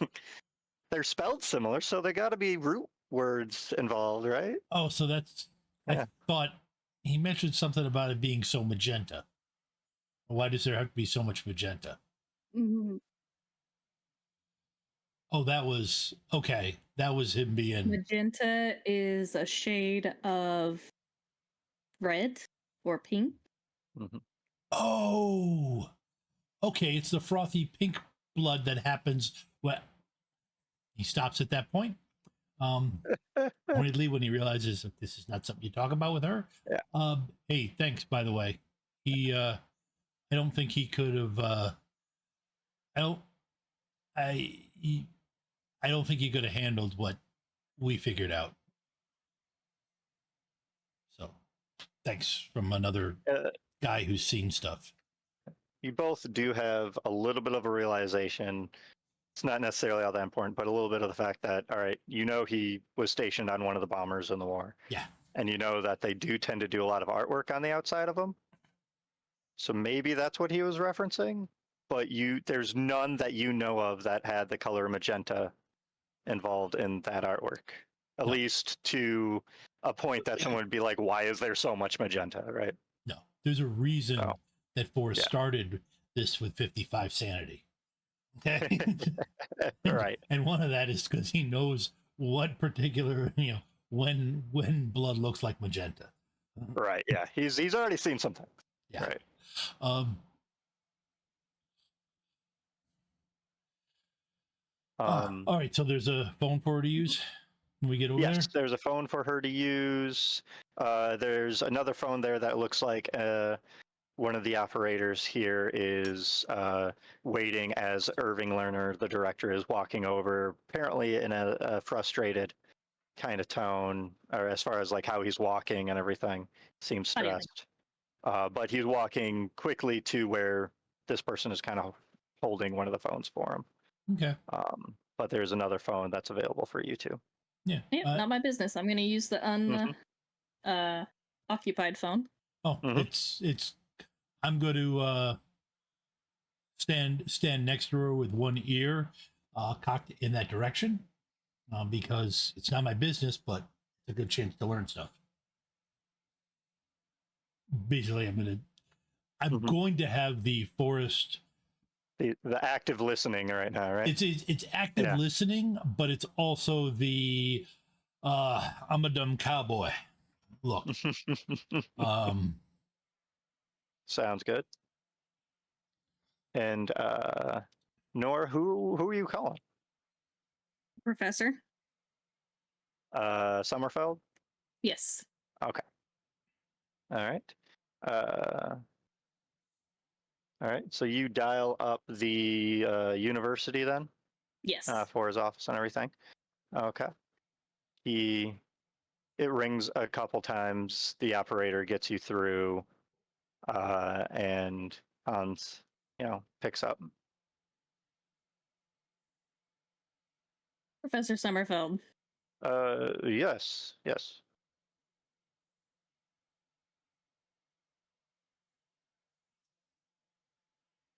they're spelled similar, so they got to be root words involved, right? Oh, so that's. Yeah. I thought he mentioned something about it being so magenta. Why does there have to be so much magenta? Mm-hmm. Oh, that was okay. That was him being. Magenta is a shade of red or pink. Mm-hmm. Oh, okay. It's the frothy pink blood that happens when he stops at that point. Pointedly, when he realizes that this is not something you talk about with her. Yeah. Hey, thanks, by the way. He, I don't think he could have. I don't think he could have handled what we figured out. So, thanks from another guy who's seen stuff. You both do have a little bit of a realization. It's not necessarily all that important, but a little bit of the fact that, all right, he was stationed on one of the bombers in the war. Yeah. And you know that they do tend to do a lot of artwork on the outside of them. So maybe that's what he was referencing, but there's none that you know of that had the color magenta involved in that artwork. At least to a point that someone would be like, why is there so much magenta, right? No. There's a reason that Forrest started this with 55 sanity. Okay. Right. And one of that is because he knows what particular, when blood looks like magenta. Right. Yeah. He's already seen some things. Yeah. Right. All right. So there's a phone for her to use. when we get over Yes, there's a phone for her to use. There's another phone there that looks like one of the operators here is waiting as Irving Lerner, the director, is walking over, apparently in a frustrated kind of tone, or as far as like how he's walking and everything, seems stressed. But he's walking quickly to where this person is kind of holding one of the phones for him. there? Okay. But there's another phone that's available for you too. Yeah. Yeah, not my business. I'm gonna use the occupied phone. Oh, it's. I'm going to stand next to her with one ear cocked in that direction, because it's not my business, but it's a good chance to learn stuff. Basically, I'm going to have the forest. The active listening right now, right? It's active listening, but it's also the I'm a dumb cowboy look. Sounds good. And Nora, who are you calling? Professor? Summerfeld? Yes. Okay. All right. All right. So you dial up the university then? Yes. For his office and everything. Okay. It rings a couple times. The operator gets you through, and Hans, picks up. Professor Summerfeld. Yes.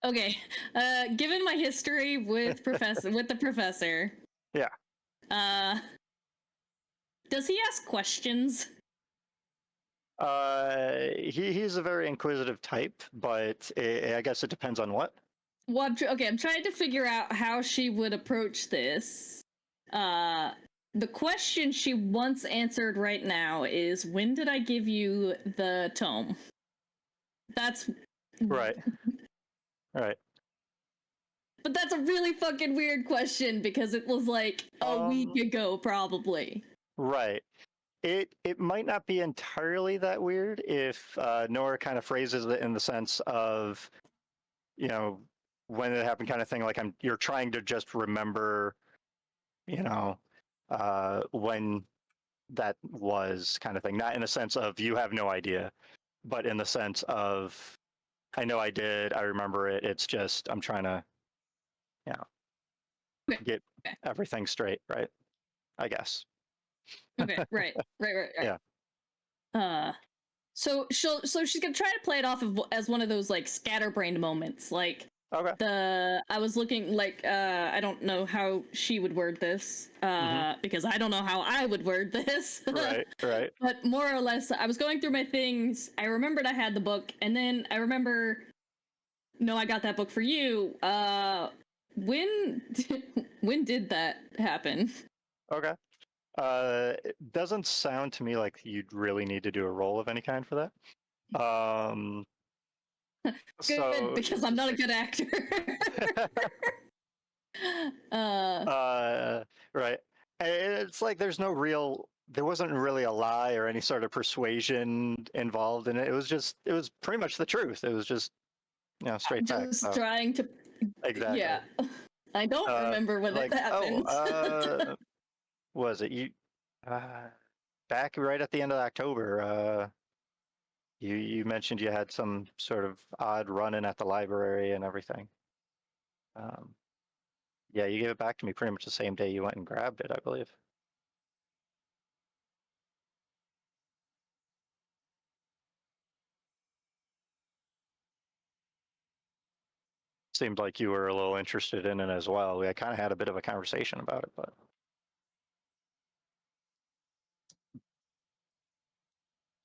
Okay. Given my history with the professor. Yeah. Does he ask questions? He's a very inquisitive type, but I guess it depends on what. Well, I'm trying to figure out how she would approach this. The question she once answered right now is, when did I give you the tome? That's right. But that's a really fucking weird question because it was like a week ago, probably. Right. It might not be entirely that weird if Nora kind of phrases it in the sense of, when it happened kind of thing, like you're trying to just remember, when that was kind of thing. Not in a sense of you have no idea, but in the sense of I know I did, I remember it. It's just I'm trying to, get everything straight, right? I guess. Okay, right. Yeah. So she's gonna try to play it off as one of those like scatterbrained moments, like I was looking like I don't know how she would word this because I don't know how I would word this. Right. But more or less, I was going through my things. I remembered I had the book, and then I remember, no, I got that book for you. When did that happen? Okay. It doesn't sound to me like you'd really need to do a roll of any kind for that. Good, because I'm not a good actor. Right. It's like there wasn't really a lie or any sort of persuasion involved in it. It was pretty much the truth. It was just, straight facts. Just trying to. Exactly. Yeah. I don't remember when it happened. Was it you? Back right at the end of October. You mentioned you had some sort of odd run-in at the library and everything. Yeah, you gave it back to me pretty much the same day you went and grabbed it, I believe. Seemed like you were a little interested in it as well. We kind of had a bit of a conversation about it, but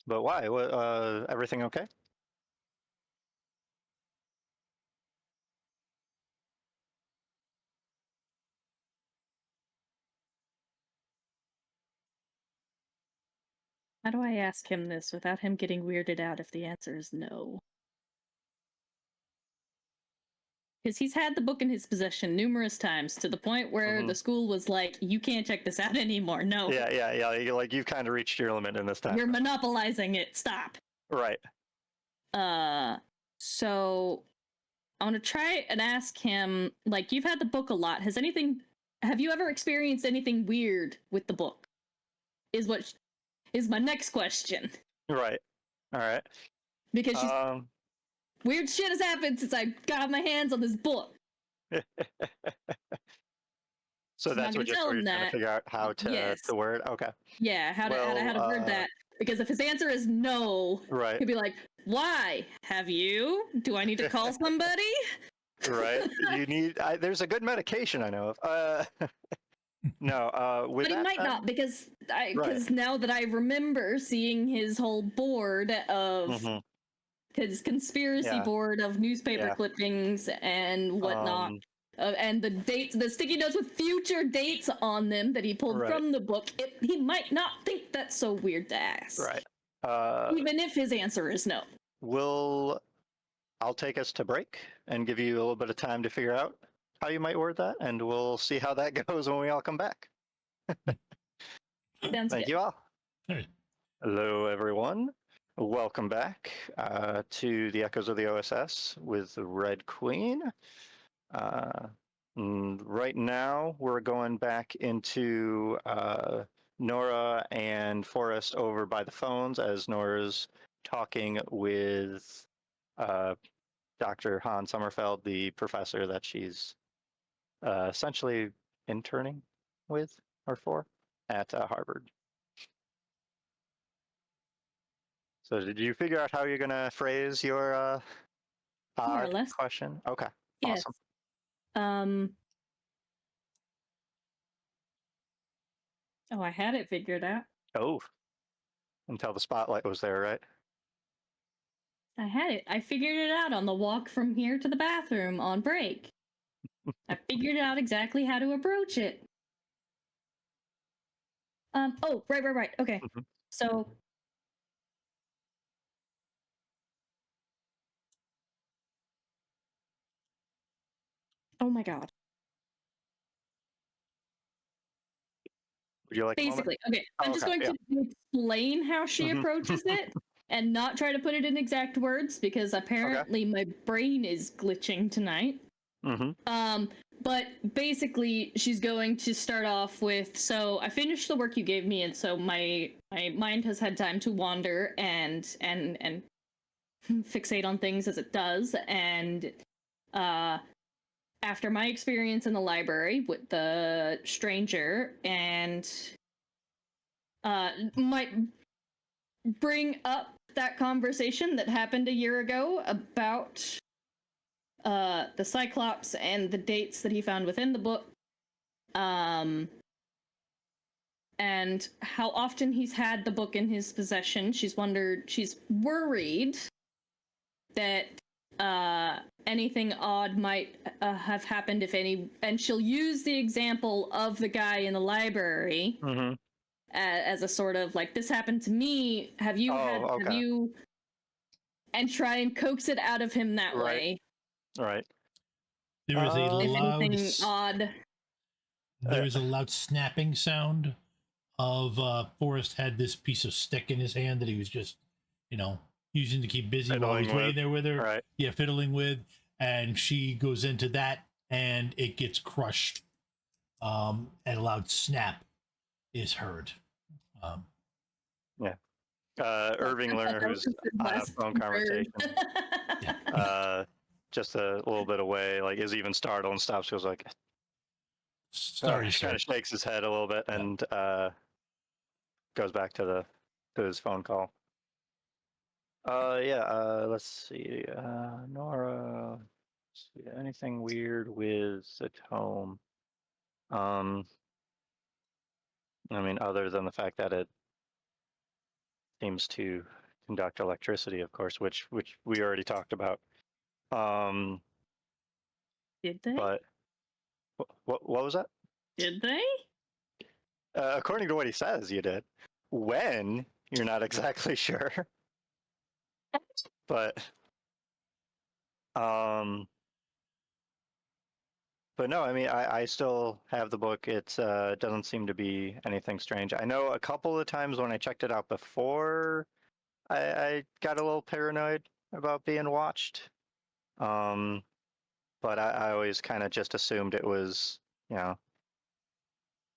why? Everything okay? How do I ask him this without him getting weirded out if the answer is no? because he's had the book in his possession numerous times to the point where the school was like, "You can't check this out anymore. No, Yeah. Like you've kind of reached your limit in this time. you're monopolizing it. Stop." Right. So I want to try and ask him, like, you've had the book a lot. Have you ever experienced anything weird with the book? Is my next question. Right. All right. Because weird shit has happened since I got my hands on this book. So that's what you're trying to figure out how to word. Okay. Yeah, how to word that. Because if his answer is no, right, he'd be like, "Why? Have you? Do I need to call somebody?" Right. You need. There's a good medication I know of. No. With but he that, might not because now that I remember seeing his whole board of his conspiracy board of newspaper clippings and whatnot. And the dates, the sticky notes with future dates on them that he pulled from the book, he might not think that's so weird to ask. Right. Even if his answer is no. I'll take us to break and give you a little bit of time to figure out how you might word that, and we'll see how that goes when we all come back. Thank you all. Hey. Hello, everyone. Welcome back to the Echoes of the O.S.S. with the Red Queen. Right now, we're going back into Nora and Forrest over by the phones as Nora's talking with Dr. Hans Sommerfeld, the professor that she's essentially interning with or for at Harvard. So did you figure out how you're going to phrase your odd question? Okay, yes. Awesome. Oh, I had it figured out. Oh, until the spotlight was there, right? I had it. I figured it out on the walk from here to the bathroom on break. I figured out exactly how to approach it. Oh, right. Okay. So oh my god. Would you like basically okay? I'm just going to explain how she approaches it and not try to put it in exact words because apparently my brain is glitching tonight. But basically she's going to start off with, so I finished the work you gave me, and so my mind has had time to wander and fixate on things as it does, and after my experience in the library with the stranger, and might bring up that conversation that happened a year ago about the Cyclops and the dates that he found within the book, and how often he's had the book in his possession. She's worried that anything odd might have happened if any, and she'll use the example of the guy in the library as a sort of like, this happened to me, have you and try and coax it out of him that way. Right. There is a loud snapping sound of Forrest had this piece of stick in his hand that he was just, using to keep busy while he's waiting there with her. Right. Yeah, fiddling with. And she goes into that and it gets crushed. And a loud snap is heard. Irving Lerner, who's on a phone conversation, just a little bit away, like is even startled and stops. Goes like, kind of shakes his head a little bit and goes back to his phone call. Let's see. Nora, anything weird with the tome? I mean, other than the fact that it seems to conduct electricity, of course, which we already talked about. Did they? But what was that? Did they? According to what he says, you did. When, you're not exactly sure. But but no, I mean, I still have the book. It doesn't seem to be anything strange. I know a couple of times when I checked it out before, I got a little paranoid about being watched. But I always kind of just assumed it was, you know,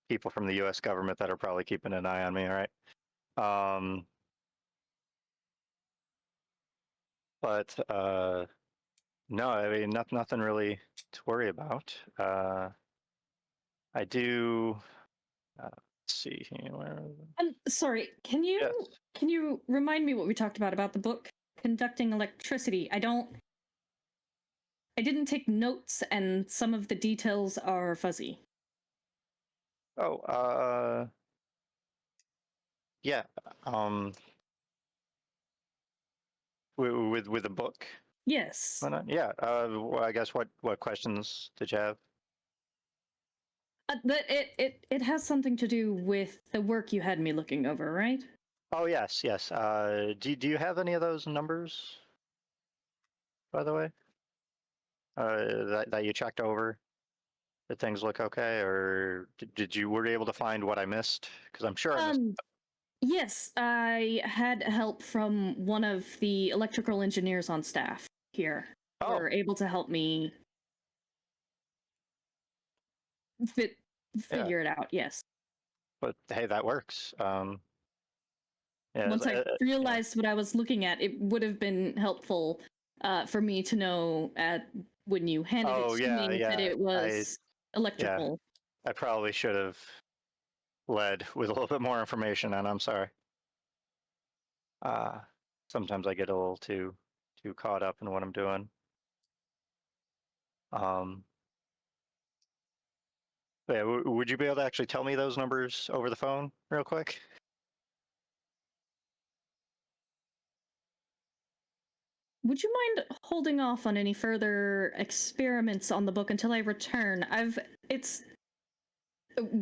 people from the U.S. government that are probably keeping an eye on me, right? But no, I mean, nothing really to worry about. I do. Let's see here. Where? I'm sorry. Can Yes. you remind me what we talked about the book conducting electricity? I didn't take notes, and some of the details are fuzzy. Oh, yeah. With the book. Yes. Why not? Yeah. Well, I guess what questions did you have? But it has something to do with the work you had me looking over, right? Oh yes, yes. Do you have any of those numbers, by the way? That you checked over? Did things look okay, or were you able to find what I missed? Because I'm sure I missed. Yes, I had help from one of the electrical engineers on staff here. Oh, Were able to help me yeah. figure it out. Yes. But hey, that works. Yeah, Once I yeah. realized what I was looking at, it would have been helpful for me to know when you handed it Oh to yeah, me that yeah. it was electrical. I probably should have led with a little bit more information, and I'm sorry. Uh, Sometimes I get a little too caught up in what I'm doing. Um, but yeah, would you be able to actually tell me those numbers over the phone real quick? Would you mind holding off on any further experiments on the book until I return? It's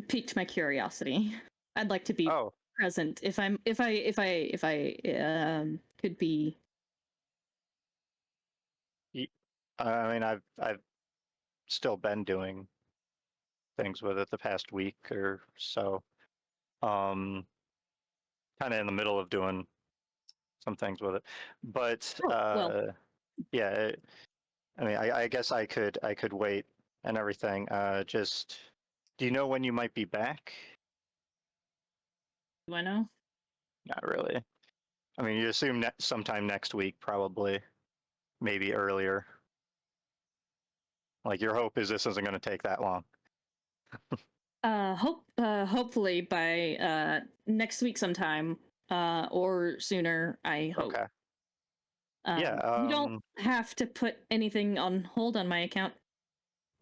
piqued my curiosity. I'd like to be Oh, present if I could be. I mean, I've still been doing things with it the past week or so. Kind of in the middle of doing some things with it, but Well, yeah. I mean, I guess I could wait and everything. Just, do you know when you might be back? do I know? Not really. I mean, you assume sometime next week, probably, maybe earlier. Like your hope is this isn't going to take that long. Hopefully by next week sometime, or sooner. I hope. Okay. Yeah. You don't have to put anything on hold on my account,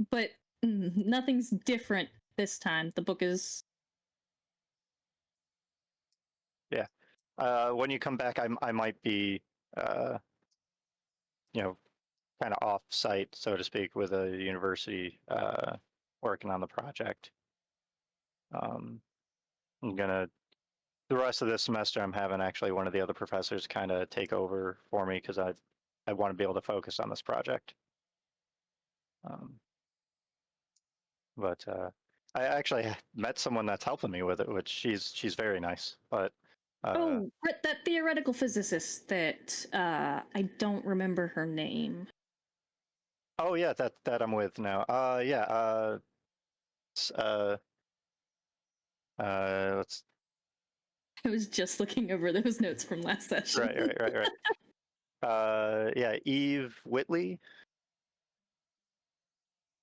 but nothing's different this time. The book is. Yeah. When you come back, I might be, you know, kind of off site, so to speak, with a university, working on the project. I'm gonna the rest of this semester. I'm having actually one of the other professors kind of take over for me because I want to be able to focus on this project. Um, but I actually met someone that's helping me with it, which she's very nice. But That theoretical physicist that I don't remember her name. oh yeah, that I'm with now. Yeah. It's, let's I was just looking over those notes from last session. right. Yeah, Eve Whitley.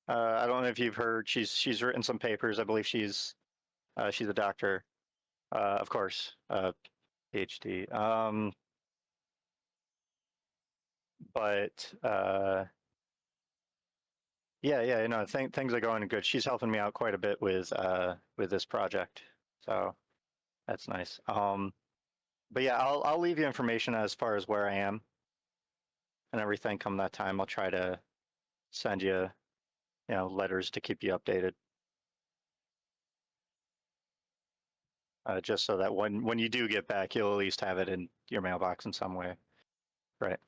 I don't know if you've heard. She's written some papers. I believe she's a doctor, of course, PhD. But yeah, you know, things are going good. She's helping me out quite a bit with this project, so that's nice. But yeah, I'll leave you information as far as where I am and everything. Come that time, I'll try to send you, you know, letters to keep you updated. Just so that when you do get back, you'll at least have it in your mailbox in some way, right?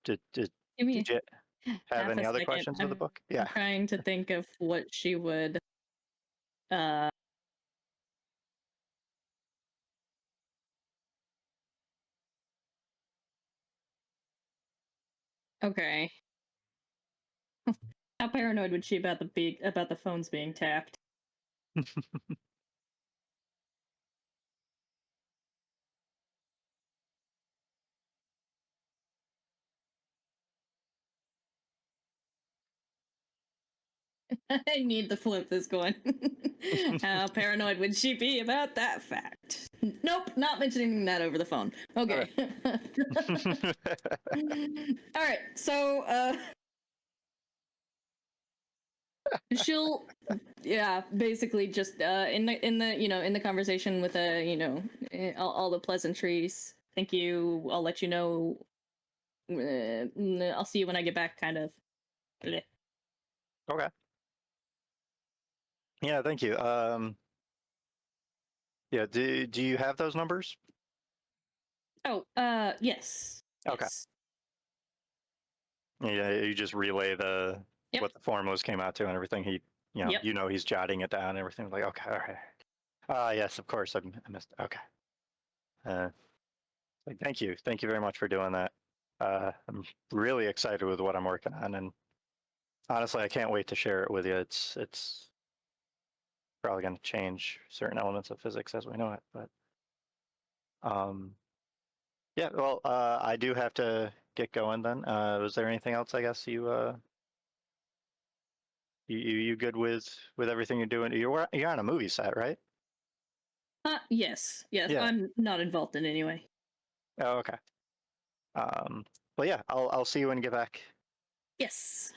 Did Give me you have half any a other second. questions of the book? I'm Yeah. trying to think of what she would. Uh, okay. How paranoid would she about the phones being tapped? I need to flip this going. How paranoid would she be about that fact? Nope, not mentioning that over the phone. Okay. All right. So, she'll, yeah, basically just in the conversation with all the pleasantries. Thank you. I'll let you know. I'll see you when I get back. Kind of. Bleh. Okay. Yeah, thank you. Yeah, do you have those numbers? Oh, yes. Okay. Yes. Yeah, you just relay Yep. what the formula came out to and everything. Yep. He's jotting it down and everything. Like, okay, all right. Yes, of course, I missed. Okay. Like, thank you very much for doing that. I'm really excited with what I'm working on, and honestly, I can't wait to share it with you. It's probably going to change certain elements of physics as we know it, but yeah. Well, I do have to get going then. Was there anything else? I guess you good with everything you're doing? You're on a movie set, right? Yes. Yes. Yeah. I'm not involved in any way. Oh, okay. Well, yeah. I'll see you when you get back. Yes.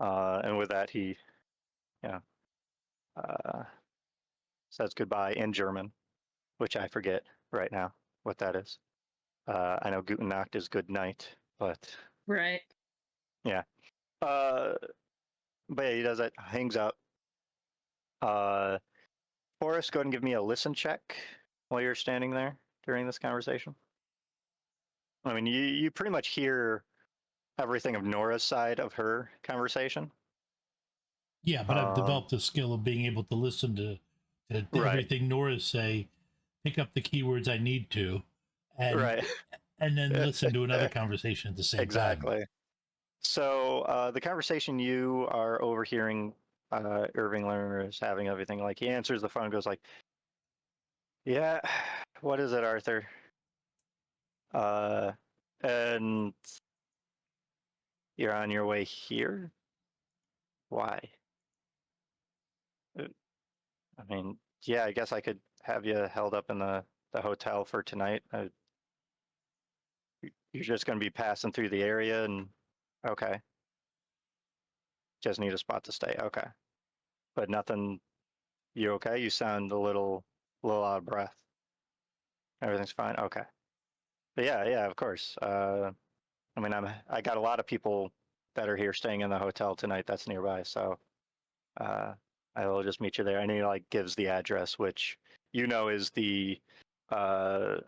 And with that, he, you know, says goodbye in German, which I forget right now what that is. I know Guten Nacht is good night, but Right. yeah. But yeah, he does it, hangs up. Forrest, go ahead and give me a listen check while you're standing there during this conversation. I mean, you pretty much hear everything of Nora's side of her conversation. Yeah, but I've developed the skill of being able to listen to Right. everything Nora say, pick up the keywords I need to, and Right. and then listen to another conversation at the same time. Exactly. So the conversation you are overhearing Irving Lerner is having, everything, like, he answers the phone and goes like, yeah, what is it, Arthur? And you're on your way here? Why? I mean, yeah, I guess I could have you held up in the hotel for tonight. You're just going to be passing through the area, and okay. Just need a spot to stay. Okay. But nothing. You okay? You sound a little out of breath. Everything's fine. Okay. But yeah, of course. I mean, I got a lot of people that are here staying in the hotel tonight that's nearby, so I will just meet you there. And he like gives the address, which is the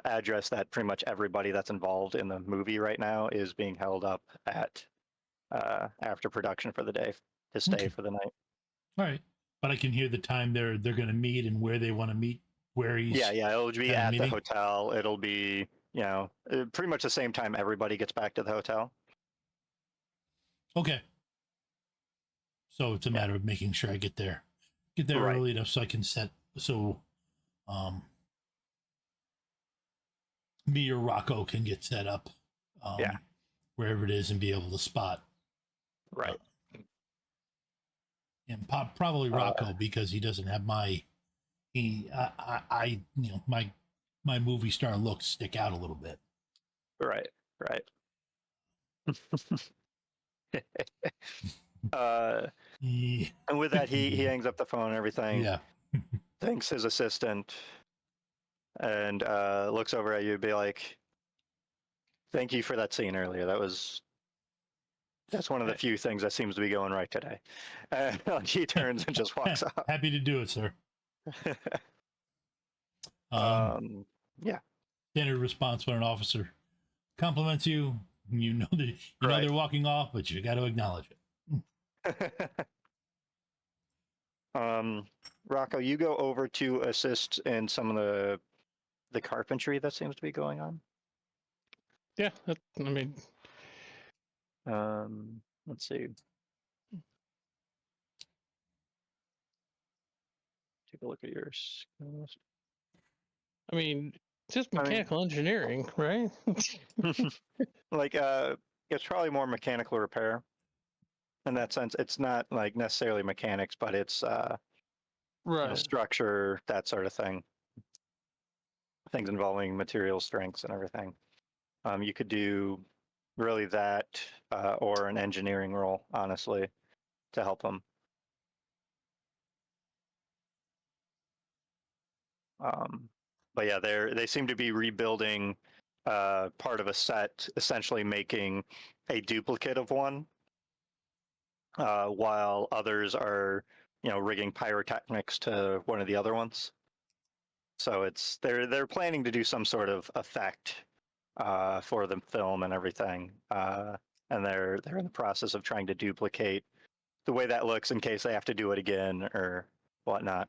address that pretty much everybody that's involved in the movie right now is being held up at after production for the day to stay Okay. for the night. All right, but I can hear the time they're going to meet and where they want to meet. Where he's Yeah, it'll be at meeting. the hotel. It'll be pretty much the same time everybody gets back to the hotel. Okay. So it's a matter of making sure I get there Right. early enough so I can set me or Rocco can get set up wherever it is and be able to spot. Right. And probably Rocco because he doesn't have my my movie star looks stick out a little bit. Right. Yeah. And with that, he hangs up the phone and everything. Yeah. Thanks his assistant and looks over at you and be like, thank you for that scene earlier. That's one of the few things that seems to be going right today. And he turns and just walks off. Happy to do it, sir. Yeah. Standard response when an officer compliments you. You know that Right. they're walking off, but you got to acknowledge it. Rocco, you go over to assist in some of the carpentry that seems to be going on. Yeah, I mean, Let's see. Take a look at your skills. I mean, it's just mechanical engineering, right? Like, it's probably more mechanical repair. In that sense, it's not like necessarily mechanics, but it's Right. structure, that sort of thing. Things involving material strengths and everything. You could do really that or an engineering role, honestly, to help them. But yeah, they seem to be rebuilding part of a set, essentially making a duplicate of one, while others are, rigging pyrotechnics to one of the other ones. So they're planning to do some sort of effect for the film and everything, and they're in the process of trying to duplicate the way that looks in case they have to do it again or whatnot.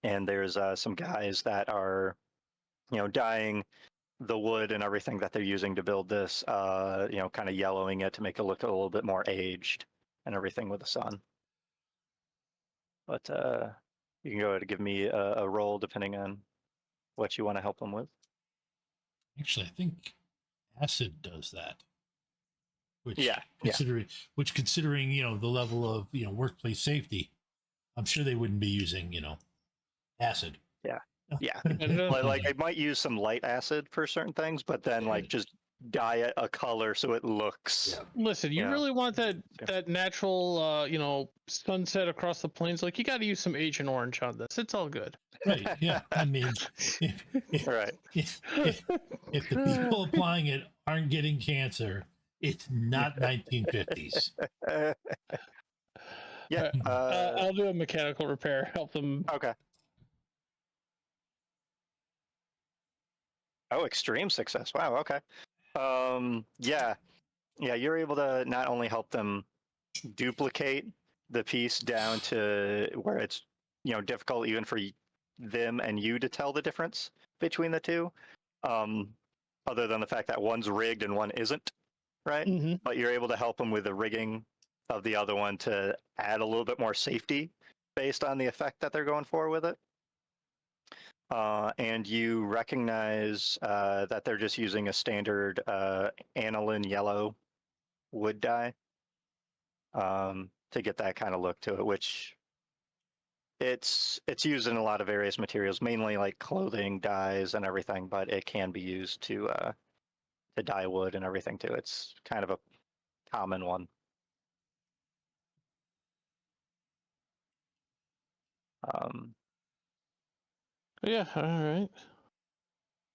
And there's some guys that are, dyeing the wood and everything that they're using to build this, kind of yellowing it to make it look a little bit more aged and everything with the sun. But you can go ahead and give me a roll depending on what you want to help them with. Actually, I think acid does that. Which, Yeah. considering the level of workplace safety, I'm sure they wouldn't be using acid. Yeah. like I might use some light acid for certain things, but then like just dye it a color so it looks. Listen, you Yeah. really want that natural, sunset across the plains? Like, you got to use some Agent Orange on this. It's all good. Right. Yeah. I mean, Right. If the people applying it aren't getting cancer, it's not 1950s. Yeah. I'll do a mechanical repair. Help them. Okay. Oh, extreme success. Wow. Okay. Yeah. You're able to not only help them duplicate the piece down to where it's difficult even for them and you to tell the difference between the two, other than the fact that one's rigged and one isn't, right? Mm-hmm. But you're able to help them with the rigging of the other one to add a little bit more safety based on the effect that they're going for with it. And you recognize that they're just using a standard aniline yellow wood dye to get that kind of look to it, which it's used in a lot of various materials, mainly like clothing dyes and everything, but it can be used to dye wood and everything too. It's kind of a common one. Yeah, all right.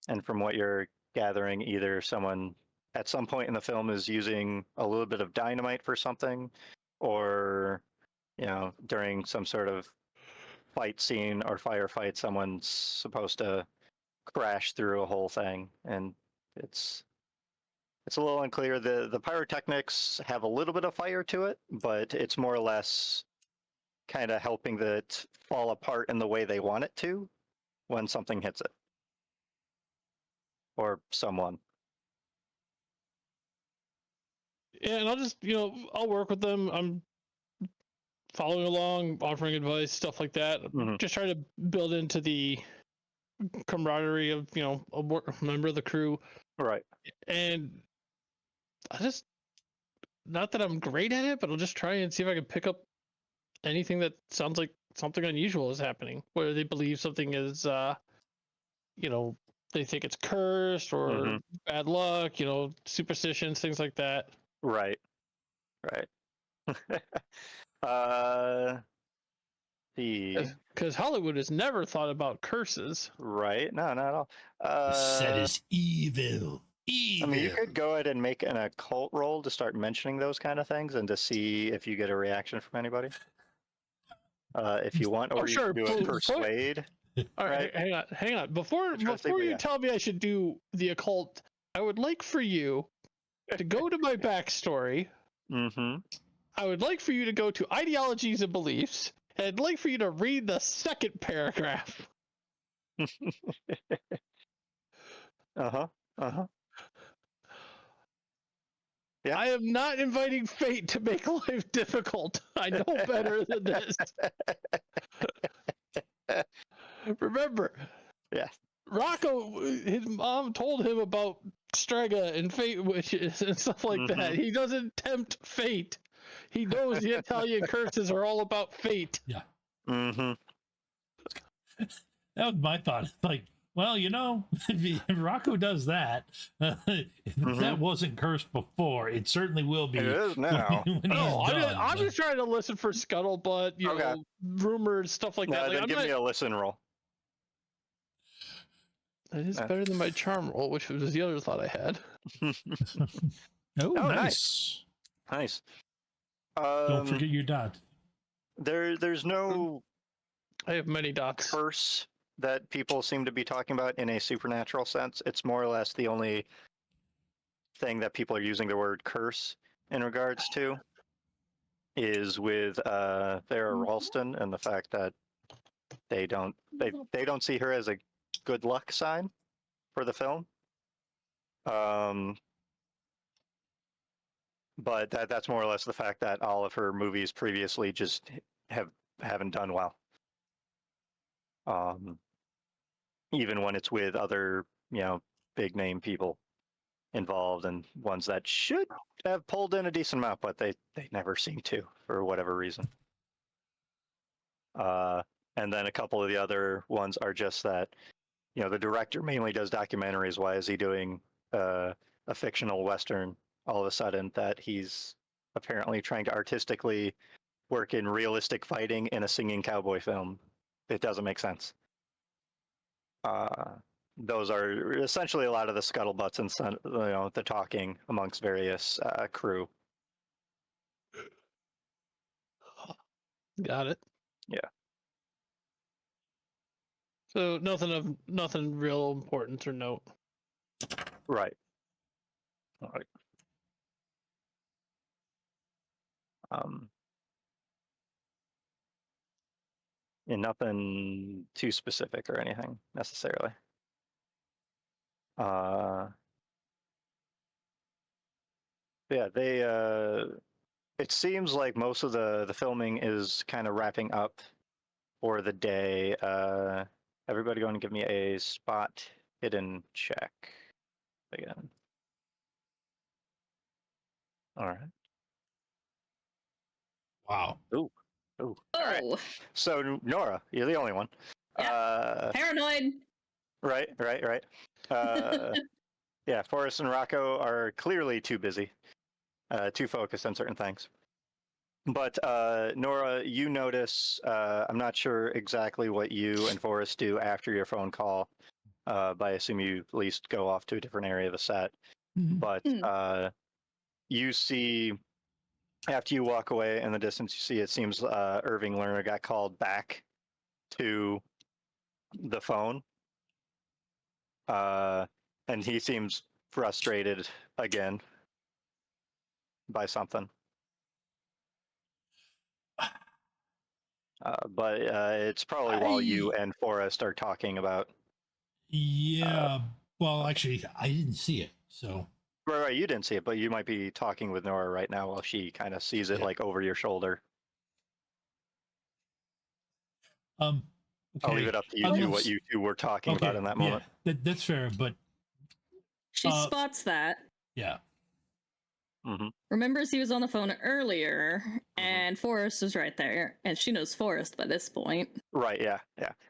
And from what you're gathering, either someone at some point in the film is using a little bit of dynamite for something, or during some sort of fight scene or firefight, someone's supposed to crash through a whole thing, and it's a little unclear. The pyrotechnics have a little bit of fire to it, but it's more or less kind of helping it fall apart in the way they want it to when something hits it or someone. Yeah, and I'll just, I'll work with them. I'm following along, offering advice, stuff like that. Mhm. Just trying to build into the camaraderie of, a member of the crew. Right. And I just, not that I'm great at it, but I'll just try and see if I can pick up anything that sounds like something unusual is happening, where they believe something is, they think it's cursed or bad luck, superstitions, things like that. Right. Because Hollywood has never thought about curses. Right. No, not at all. The set is evil. I mean, you could go ahead and make an occult roll to start mentioning those kind of things and to see if you get a reaction from anybody. If you want, or you sure. can do it persuade. All right, hang on. Before you tell me I should do the occult, I would like for you to go to my backstory. Mm-hmm. I would like for you to go to ideologies and beliefs. And I'd like for you to read the second paragraph. Uh-huh. Uh-huh. Yeah. I am not inviting fate to make life difficult. I know better than this. Remember, Yeah. Rocco, his mom told him about Strega and fate witches and stuff like that. He doesn't tempt fate. He knows the Italian curses are all about fate. Yeah. Mm-hmm. That was my thought. Like, well, if Rocco does that, if that wasn't cursed before, it certainly will be. It is now. When he's No, done. I'm just trying to listen for scuttlebutt, Okay. rumors, stuff like that. Like, Then give me a listen roll. It is better than my charm roll, which was the other thought I had. Oh, nice. nice. Nice. Don't forget your dot. There's no I have many dots. curse that people seem to be talking about in a supernatural sense. It's more or less the only thing that people are using the word curse in regards to is with Vera Ralston and the fact that they don't see her as a good luck sign for the film. But that's more or less the fact that all of her movies previously just haven't done well. Even when it's with other, big name people involved and ones that should have pulled in a decent amount, but they never seem to for whatever reason. And then a couple of the other ones are just that, the director mainly does documentaries. Why is he doing a fictional Western all of a sudden that he's apparently trying to artistically work in realistic fighting in a singing cowboy film? It doesn't make sense. Those are essentially a lot of the scuttlebutts and the talking amongst various crew. Got it. Yeah. So nothing real important or note. Right. All right. And nothing too specific or anything necessarily. Yeah, it seems like most of the filming is kind of wrapping up for the day. Everybody going to give me a spot hidden check again. All right. Wow. Ooh. All right. So Nora, you're the only one. Paranoid. Right. Yeah, Forrest and Rocco are clearly too busy, too focused on certain things. But Nora, you notice, I'm not sure exactly what you and Forrest do after your phone call, but I assume you at least go off to a different area of the set. But you see, after you walk away in the distance, you see it seems Irving Lerner got called back to the phone. And he seems frustrated again by something. But it's probably while you and Forrest are talking about. Yeah. Well, actually, I didn't see it, so. Right, you didn't see it, but you might be talking with Nora right now while she kind of sees it like over your shoulder. Okay. I'll leave it up to you two what you two were talking about in that moment. Yeah, that's fair, but she spots that. Yeah. Remembers he was on the phone earlier, and Forrest was right there, and she knows Forrest by this point. Right, yeah.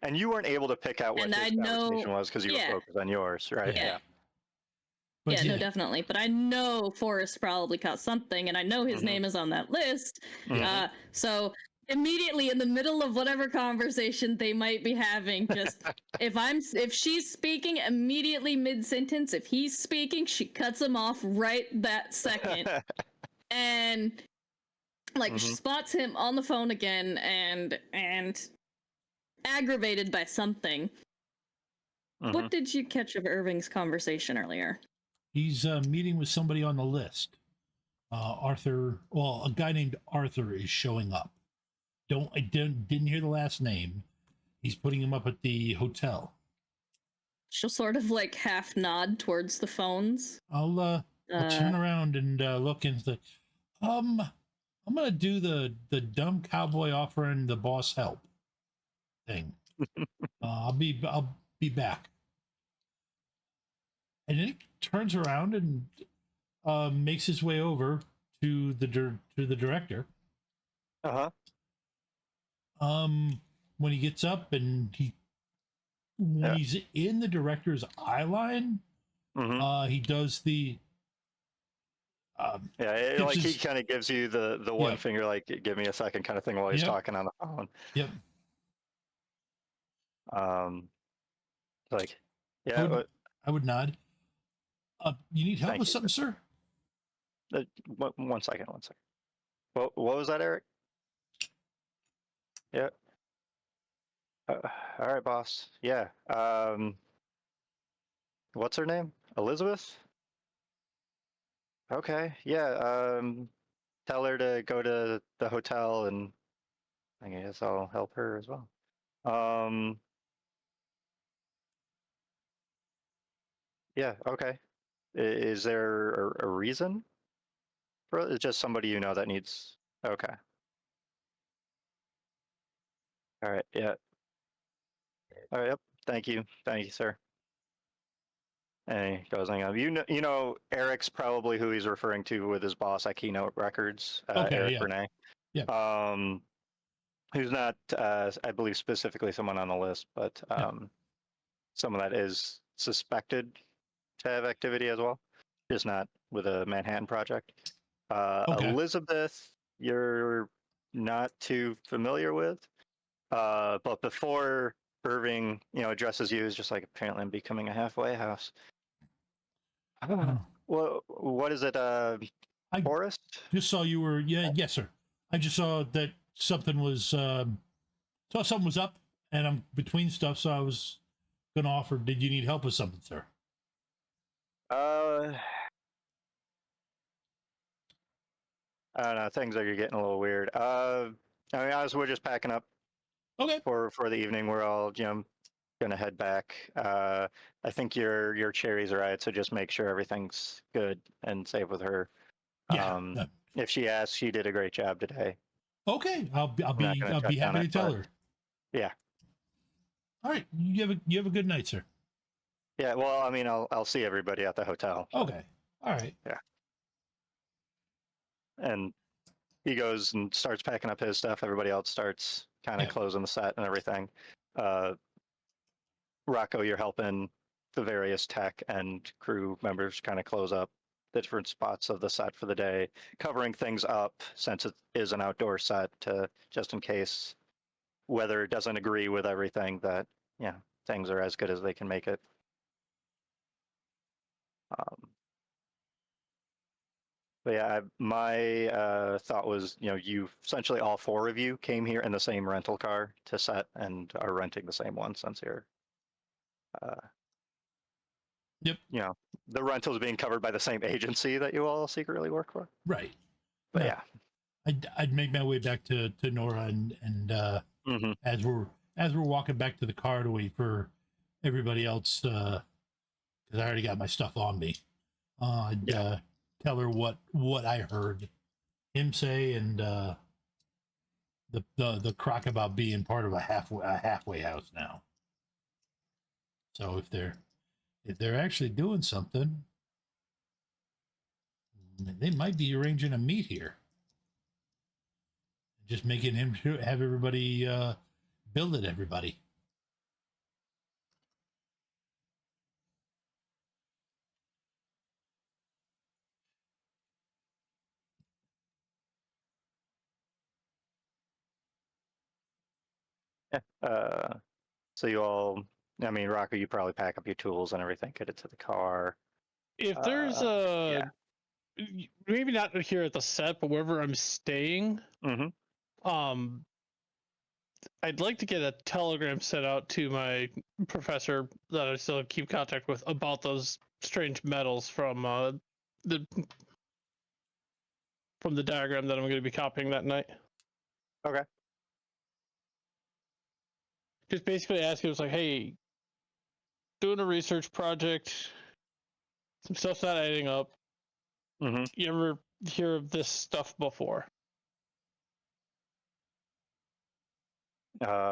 And you weren't able to pick out what his conversation was because you were focused on yours, right? Yeah. But no, definitely. But I know Forrest probably caught something, and I know his name is on that list. So immediately in the middle of whatever conversation they might be having, just if she's speaking, immediately mid-sentence, if he's speaking, she cuts him off right that second. And she spots him on the phone again and aggravated by something. What did you catch of Irving's conversation earlier? He's meeting with somebody on the list. Arthur, well, a guy named Arthur is showing up. I didn't hear the last name. He's putting him up at the hotel. She'll sort of like half nod towards the phones. I'll turn around and look and say, I'm gonna do the dumb cowboy offering the boss help thing. I'll be back. And then he turns around and makes his way over to the director. When he gets up and he's in the director's eye line, he does the like he kind of gives you the one finger, like give me a second kind of thing while he's talking on the phone. Yep. Like, yeah, I would nod. You need help with something, sir? One second. What was that, Eric? Yeah. All right, boss. Yeah. What's her name? Elizabeth? Okay. Yeah. Tell her to go to the hotel, and I guess I'll help her as well. Yeah. Okay. Is there a reason for it? It's just somebody you know that needs. Okay. All right. Yeah. All right. Yep. Thank you, sir. And he goes, hang on. You know, Eric's probably who he's referring to with his boss at Keynote Records, Eric Renee. Yeah. Who's not, I believe, specifically someone on the list, but someone that is suspected to have activity as well, just not with a Manhattan project. Elizabeth, you're not too familiar with, but before Irving, addresses you as just like, apparently I'm becoming a halfway house. Well, what is it, Forrest? Just saw you were, yes, sir. I just saw that something was up, and I'm between stuff, so I was gonna offer. Did you need help with something, sir? I don't know. Things are getting a little weird. I mean, we're just packing up. Okay. For the evening, we're all gonna head back. I think your cherry's right, so just make sure everything's good and safe with her. Yeah. If she asks, she did a great job today. Okay, I'll be happy to tell her. Yeah. All right. You have a good night, sir. Yeah. Well, I mean, I'll see everybody at the hotel. Okay. All right. Yeah. And he goes and starts packing up his stuff. Everybody else starts kind of closing the set and everything. Rocco, you're helping the various tech and crew members kind of close up the different spots of the set for the day, covering things up since it is an outdoor set, to just in case weather doesn't agree with everything, that things are as good as they can make it. But yeah, my thought was, you essentially, all four of you came here in the same rental car to set and are renting the same one since you're yep. The rental is being covered by the same agency that you all secretly work for. Right. But yeah. I'd make my way back to Nora and as we're walking back to the car to wait for everybody else, because I already got my stuff on me. I'd tell her what I heard him say, and the crock about being part of a halfway house now. So if they're actually doing something, they might be arranging a meet here. Just making him have everybody bill it, everybody. Yeah. So you all, I mean, Rocco, you probably pack up your tools and everything, get it to the car. If there's maybe not here at the set, but wherever I'm staying, I'd like to get a telegram sent out to my professor that I still keep contact with about those strange metals from the diagram that I'm going to be copying that night. Okay. Just basically asking, it was like, hey, doing a research project, some stuff's not adding up. Mm-hmm. You ever hear of this stuff before?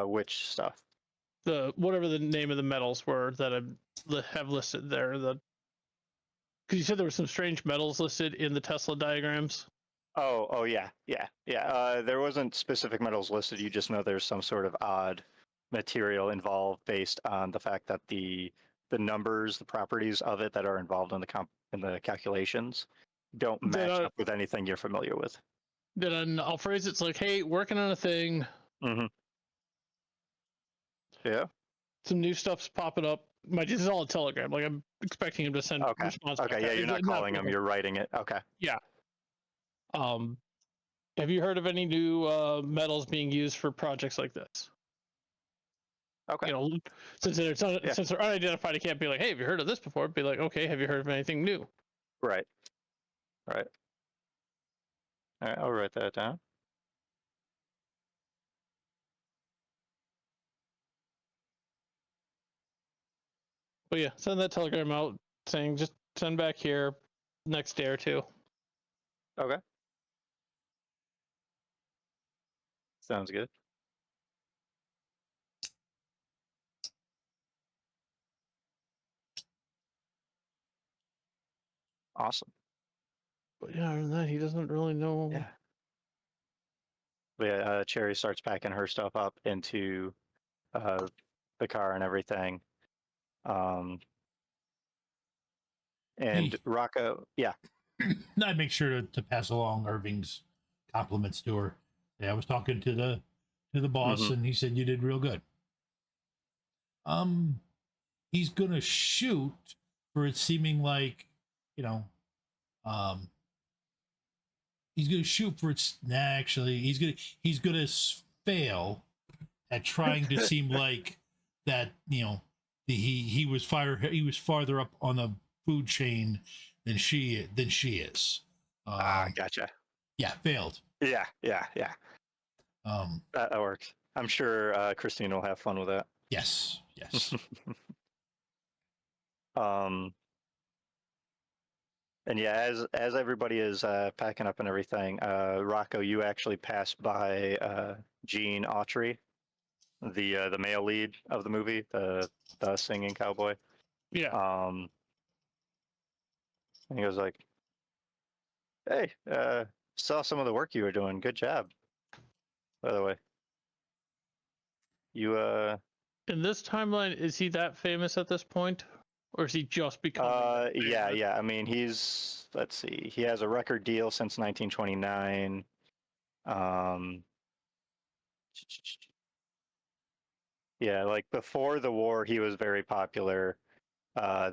Which stuff? The whatever the name of the metals were that I have listed there. Because you said there were some strange metals listed in the Tesla diagrams. Oh, yeah. There wasn't specific metals listed. You just know there's some sort of odd material involved based on the fact that the numbers, the properties of it that are involved in the calculations don't match up with anything you're familiar with. Then I'll phrase it's like, hey, working on a thing. Mm-hmm. Yeah. Some new stuff's popping up. This is all a telegram. Like I'm expecting him to send Okay. response. Okay. Yeah, you're not calling him. You're writing it. Okay. Yeah. Have you heard of any new metals being used for projects like this? Okay. You know, since they're unidentified, it can't be like, hey, have you heard of this before? It'd be like, okay, have you heard of anything new? Right. All right. I'll write that down. But yeah, send that telegram out saying just send back here next day or two. Okay. Sounds good. Awesome. But yeah, other than that, he doesn't really know. Yeah. But yeah, Cherry starts packing her stuff up into the car and everything. And Hey. Rocco, yeah. I make sure to pass along Irving's compliments to her. Yeah, I was talking to the boss, Mm-hmm. and he said you did real good. He's gonna shoot for it seeming like, you know, he's gonna shoot for it's. Nah, actually, he's gonna fail at trying to seem like that. You know, he was farther up on the food chain than she is. Gotcha. Yeah, failed. Yeah. That works. I'm sure Christina will have fun with that. Yes. And yeah, as everybody is packing up and everything, Rocco, you actually passed by Gene Autry, the male lead of the movie, the singing cowboy. Yeah. And he was like, "Hey, saw some of the work you were doing. Good job, by the way. You In this timeline, is he that famous at this point, or is he just becoming? yeah. I mean, let's see, he has a record deal since 1929. Yeah, like before the war, he was very popular.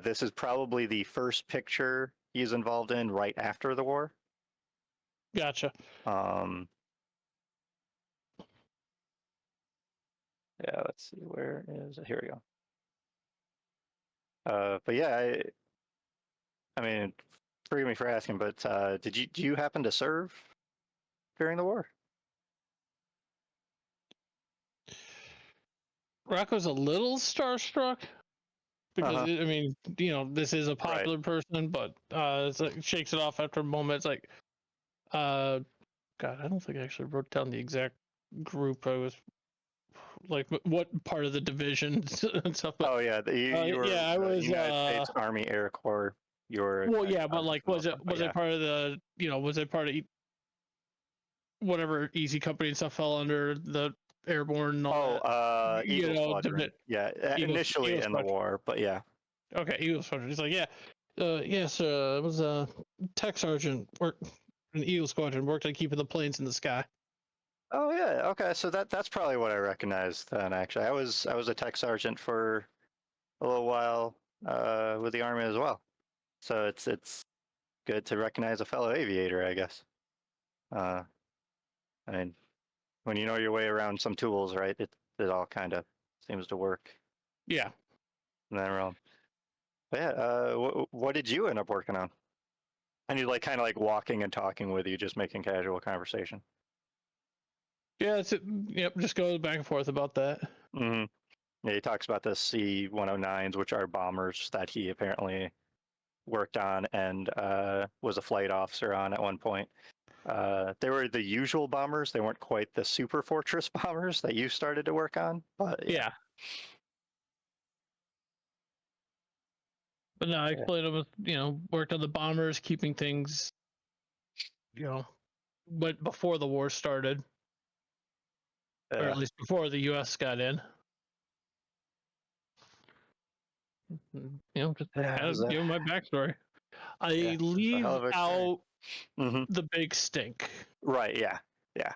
This is probably the first picture he's involved in right after the war. Gotcha. Yeah, let's see, where is it? Here we go. But yeah, I mean, forgive me for asking, but do you happen to serve during the war? Rocco's a little starstruck because I mean, this is a popular person, but it's like shakes it off after a moment. It's like, God, I don't think I actually wrote down the exact group I was like, what part of the division and stuff. But, Oh yeah, you were I was United States Army Air Corps. You were well, yeah, but like, was it part of the was it part of whatever easy company and stuff fell under the airborne and all that? Eagle Squadron. Yeah, initially Eagle in the Squadron. war, but yeah. Okay, Eagle Squadron. He's like, yeah, yes, I was a tech sergeant, worked in Eagle Squadron, worked on keeping the planes in the sky. Oh yeah, okay. So that's probably what I recognized then. Actually, I was a tech sergeant for a little while with the Army as well. So it's good to recognize a fellow aviator, I guess. I mean, when you know your way around some tools, right? it all kind of seems to work Yeah. in that realm. But yeah, what did you end up working on? And he's like kind of like walking and talking with you, just making casual conversation. Yeah, yep, just goes back and forth about that. Mm-hmm. Yeah, he talks about the C-109s, which are bombers that he apparently worked on and was a flight officer on at one point. They were the usual bombers. They weren't quite the super fortress bombers that you started to work on, but Yeah. But no, I explained him, worked on the bombers, keeping things, but before the war started, or at least before the U.S. got in. Just kind of give my backstory. I leave out the big stink. Right. Yeah. Yeah.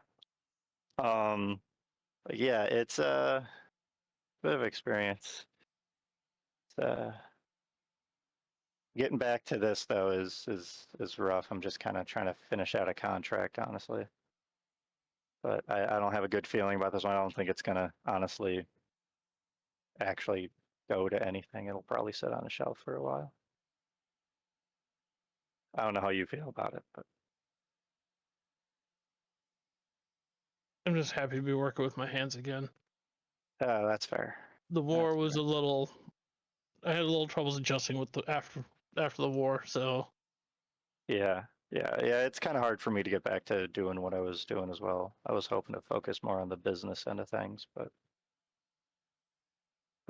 Yeah. It's a bit of experience. Getting back to this though is rough. I'm just kind of trying to finish out a contract, honestly. But I don't have a good feeling about this one. I don't think it's gonna honestly actually go to anything. It'll probably sit on a shelf for a while. I don't know how you feel about it, but I'm just happy to be working with my hands again. that's fair. The war was a little. I had a little troubles adjusting with the after the war, so. Yeah. It's kind of hard for me to get back to doing what I was doing as well. I was hoping to focus more on the business end of things, but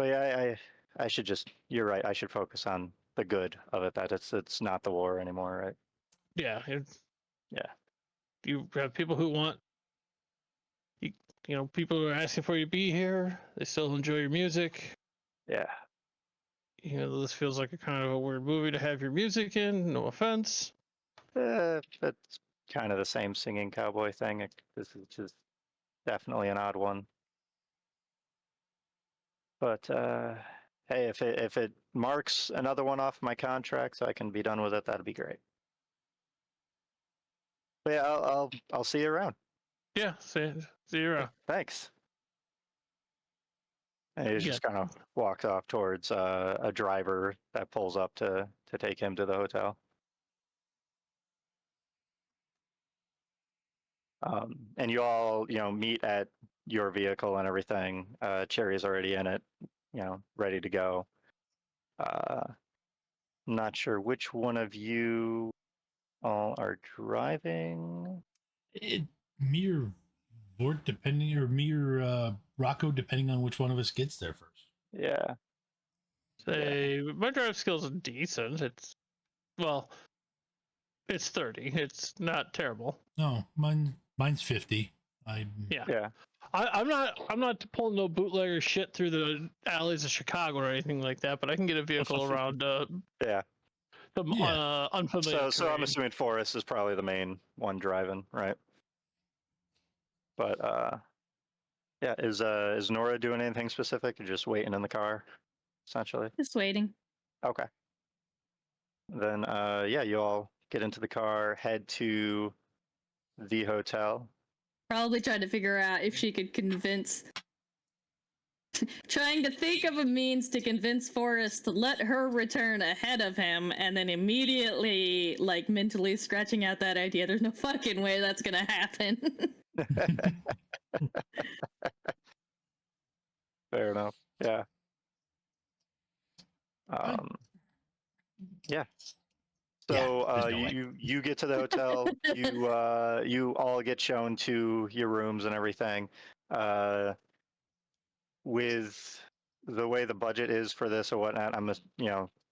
yeah, I should just. You're right. I should focus on the good of it. That it's not the war anymore, right? Yeah. Yeah. You have people who want. People who are asking for you to be here. They still enjoy your music. Yeah. This feels like a kind of a weird movie to have your music in. No offense. It's kind of the same singing cowboy thing. This is just definitely an odd one. But hey, if it marks another one off my contract, so I can be done with it, that'd be great. But yeah, I'll see you around. Yeah, see you around. Thanks. And he just kind of walks off towards a driver that pulls up to take him to the hotel. And you all, meet at your vehicle and everything. Cherry's already in it, ready to go. Not sure which one of you all are driving. Me or Vorrt, depending, or me or Rocco, depending on which one of us gets there first. Yeah. My drive skills are decent. It's 30. It's not terrible. No, mine's 50. Yeah. I'm not pulling no bootlegger shit through the alleys of Chicago or anything like that, but I can get a vehicle around unfamiliar So I'm assuming Forrest is probably the main one driving, right? But yeah, is Nora doing anything specific or just waiting in the car, essentially? Just waiting. Okay. Then yeah, you all get into the car, head to the hotel. Probably trying to figure out if she could trying to think of a means to convince Forrest to let her return ahead of him, and then immediately, like, mentally scratching out that idea. There's no fucking way that's gonna happen. Fair enough. Yeah. Yeah. So you get to the hotel. You all get shown to your rooms and everything. With the way the budget is for this or whatnot,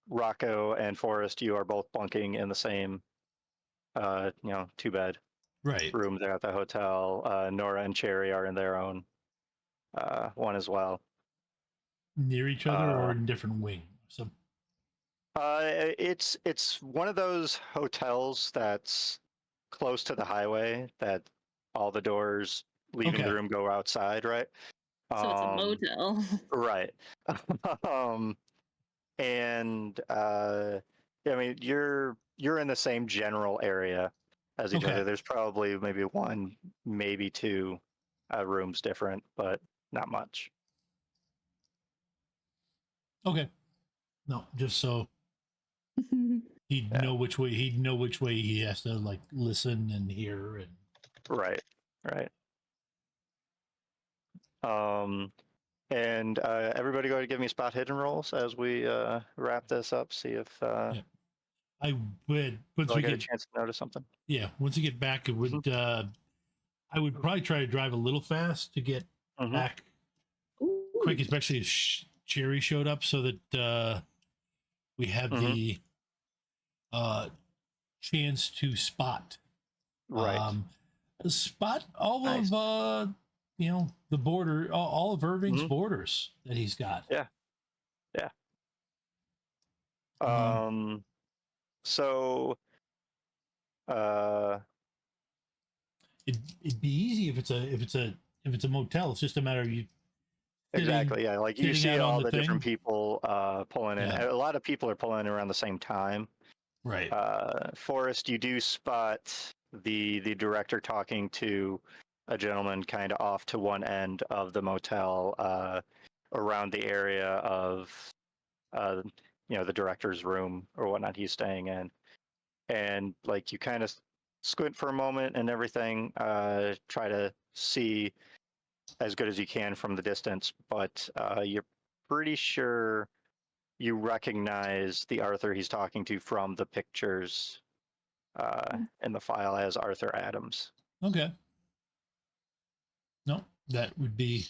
Rocco and Forrest, you are both bunking in the same, 2-bed room there at the hotel. Nora and Cherry are in their own one as well. Near each other or in different wings? It's one of those hotels that's close to the highway that all the doors leaving the room go outside, right? So it's a motel. Right. And I mean, you're in the same general area as each other. There's probably maybe one, maybe two rooms different, but not much. Okay. No, just so he'd Yeah. know which way he has to like listen and hear and Right. And everybody go to give me spot hidden rolls as we wrap this up. See if Yeah. I would once I we get a get chance to notice something. once we get back, it would I would probably try to drive a little fast to get Mhm. back quick, especially if Cherry showed up, so that we have Mhm. the chance to spot Right. spot all Nice. of the border, all of Irving's Mhm. borders that he's got. Yeah. Yeah. Um, So it'd be easy if it's a motel. It's just a matter of you exactly, yeah. Like you sitting see out on all the the different thing. people pulling in. Yeah. A lot of people are pulling in around the same time. Right. Forrest, you do spot the director talking to a gentleman kind of off to one end of the motel, around the area of the director's room or whatnot he's staying in. And like you kind of squint for a moment and everything, try to see as good as you can from the distance, but you're pretty sure you recognize the Arthur he's talking to from the pictures in the file as Arthur Adams. Okay. No, that would be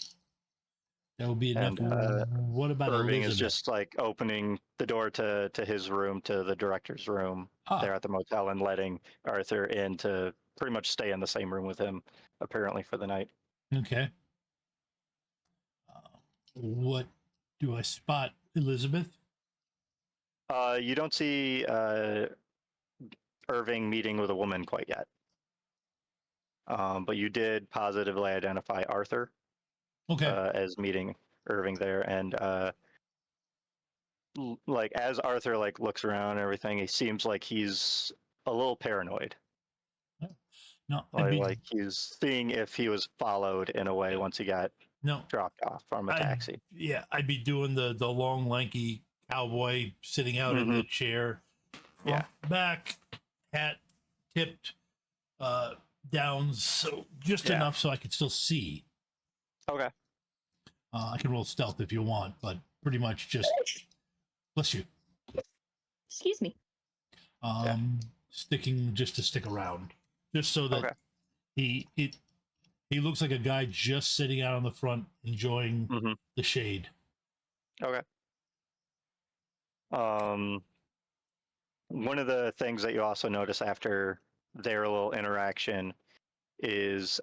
enough. And What about Irving is Elizabeth? just like opening the door to his room, to the director's room there Ah, at the motel, and letting Arthur in to pretty much stay in the same room with him, apparently for the night. okay. What do I spot Elizabeth? You don't see Irving meeting with a woman quite yet. But you did positively identify Arthur Okay. as meeting Irving there, and like as Arthur like looks around and everything, he seems like he's a little paranoid. No, I'd Like he's seeing if he was followed in a way once he got no. dropped off from a taxi. I'd be doing the long lanky cowboy sitting out in the chair, Yeah. back, hat tipped down, so just Yeah. enough so I could still see. Okay. I can roll stealth if you want, but pretty much just bless you. Excuse me. Sticking just to stick around, just so that Okay. he looks like a guy just sitting out on the front enjoying the shade. Okay. One of the things that you also notice after their little interaction is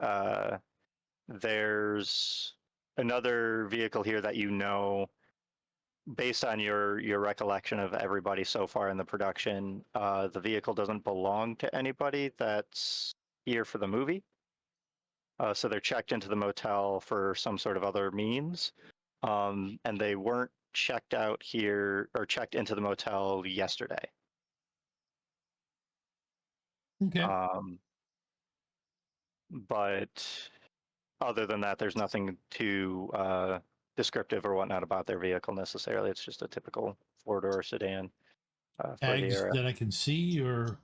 there's another vehicle here that based on your recollection of everybody so far in the production, the vehicle doesn't belong to anybody that's here for the movie. So they're checked into the motel for some sort of other means, and they weren't checked out here or checked into the motel yesterday. Okay. But other than that, there's nothing too descriptive or whatnot about their vehicle necessarily. It's just a typical four-door sedan for the Tags era. that I can see, or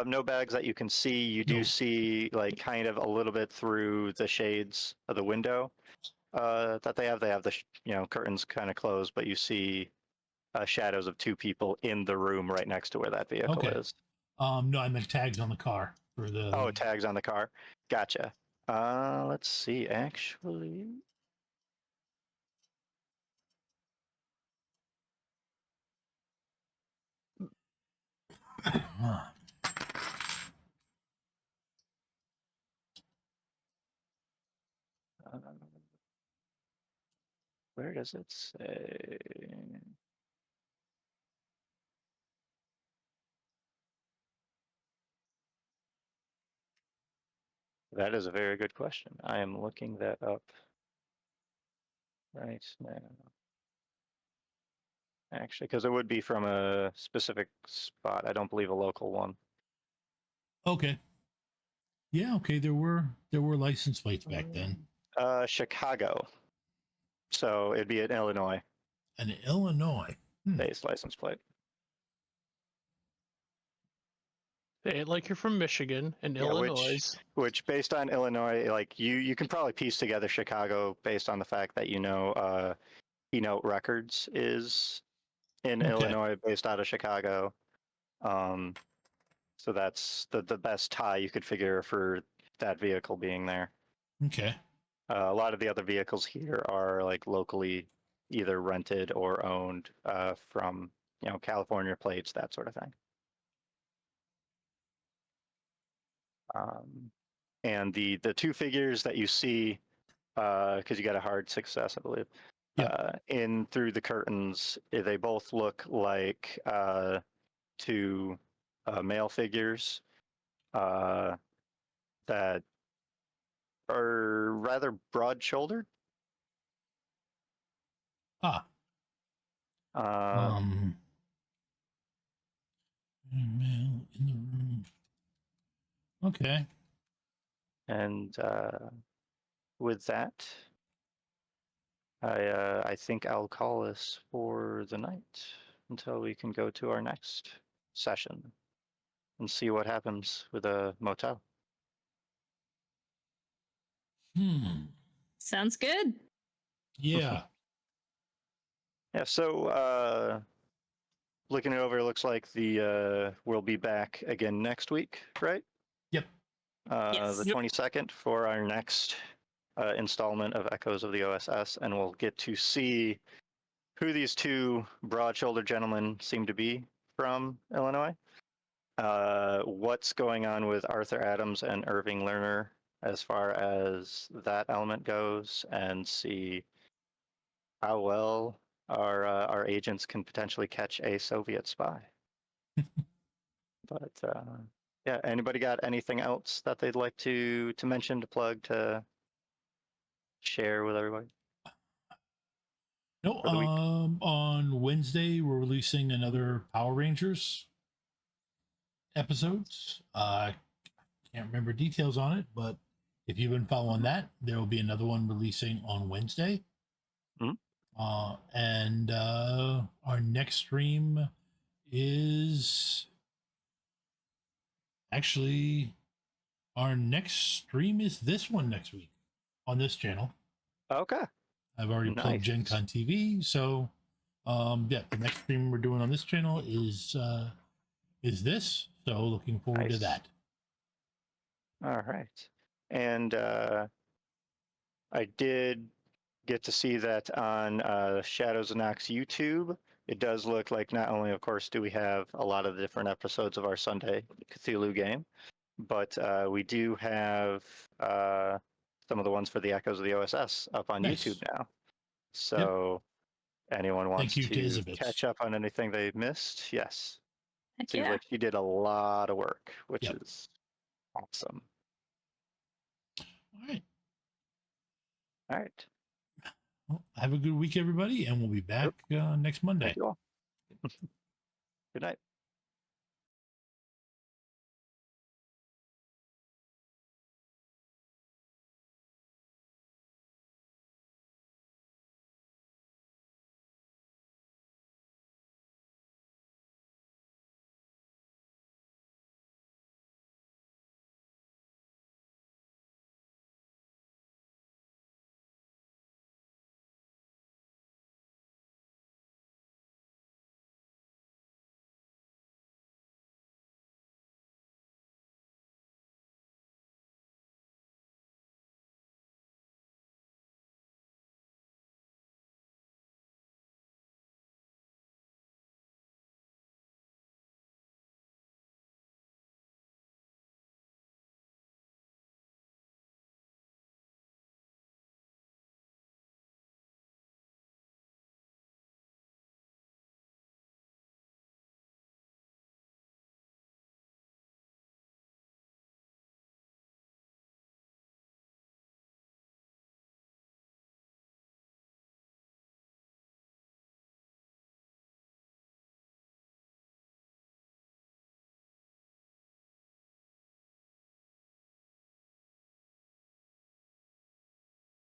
No bags that you can see. You do No. see like kind of a little bit through the shades of the window that they have. They have the curtains kind of closed, but you see shadows of two people in the room right next to where that vehicle Okay. is. No, I meant tags on the car for the. Oh, tags on the car. Gotcha. Let's see. Actually, uh, where does it say? That is a very good question. I am looking that up right now. Actually, because it would be from a specific spot. I don't believe a local one. Okay. Yeah. Okay. There were license plates back then. Chicago. So it'd be an Illinois An Illinois. based license plate. Say it like you're from Michigan and Yeah, Illinois. which based on Illinois, like you can probably piece together Chicago based on the fact that Keynote Records is in Okay. Illinois, based out of Chicago. So that's the best tie you could figure for that vehicle being there. Okay. A lot of the other vehicles here are like locally either rented or owned from California plates, that sort of thing. And the two figures that you see, because you got a hard success, I believe, in through the curtains, they both look like two male figures that are rather broad-shouldered. Ah. Male in the room. Okay. And with that, I think I'll call this for the night until we can go to our next session and see what happens with a motel. Sounds good. Yeah. Yeah. So looking it over, it looks like we'll be back again next week, right? Yep. Yes. The 22nd for our next installment of Echoes of the O.S.S, and we'll get to see who these two broad-shouldered gentlemen seem to be from Illinois. What's going on with Arthur Adams and Irving Lerner as far as that element goes, and see how well our agents can potentially catch a Soviet spy. But yeah, anybody got anything else that they'd like to mention, to plug, to share with everybody? No, For the week? on Wednesday we're releasing another Power Rangers episodes. I can't remember details on it, but if you've been following that, there will be another one releasing on Wednesday. And our next stream is actually this one next week on this channel. Okay. I've already plugged Gen Con TV, so yeah, the next stream we're doing on this channel is this. So looking forward to that. All right. And I did get to see that on Shadows of Nox YouTube. It does look like not only, of course, do we have a lot of the different episodes of our Sunday Cthulhu game, but we do have some of the ones for the Echoes of the O.S.S up on YouTube now. So anyone wants to catch up on anything they missed, yes. Heck Seems like you did a lot of work, which is awesome. All right. All right. Well, have a good week, everybody, and we'll be back next Monday. Thank you all. Good night.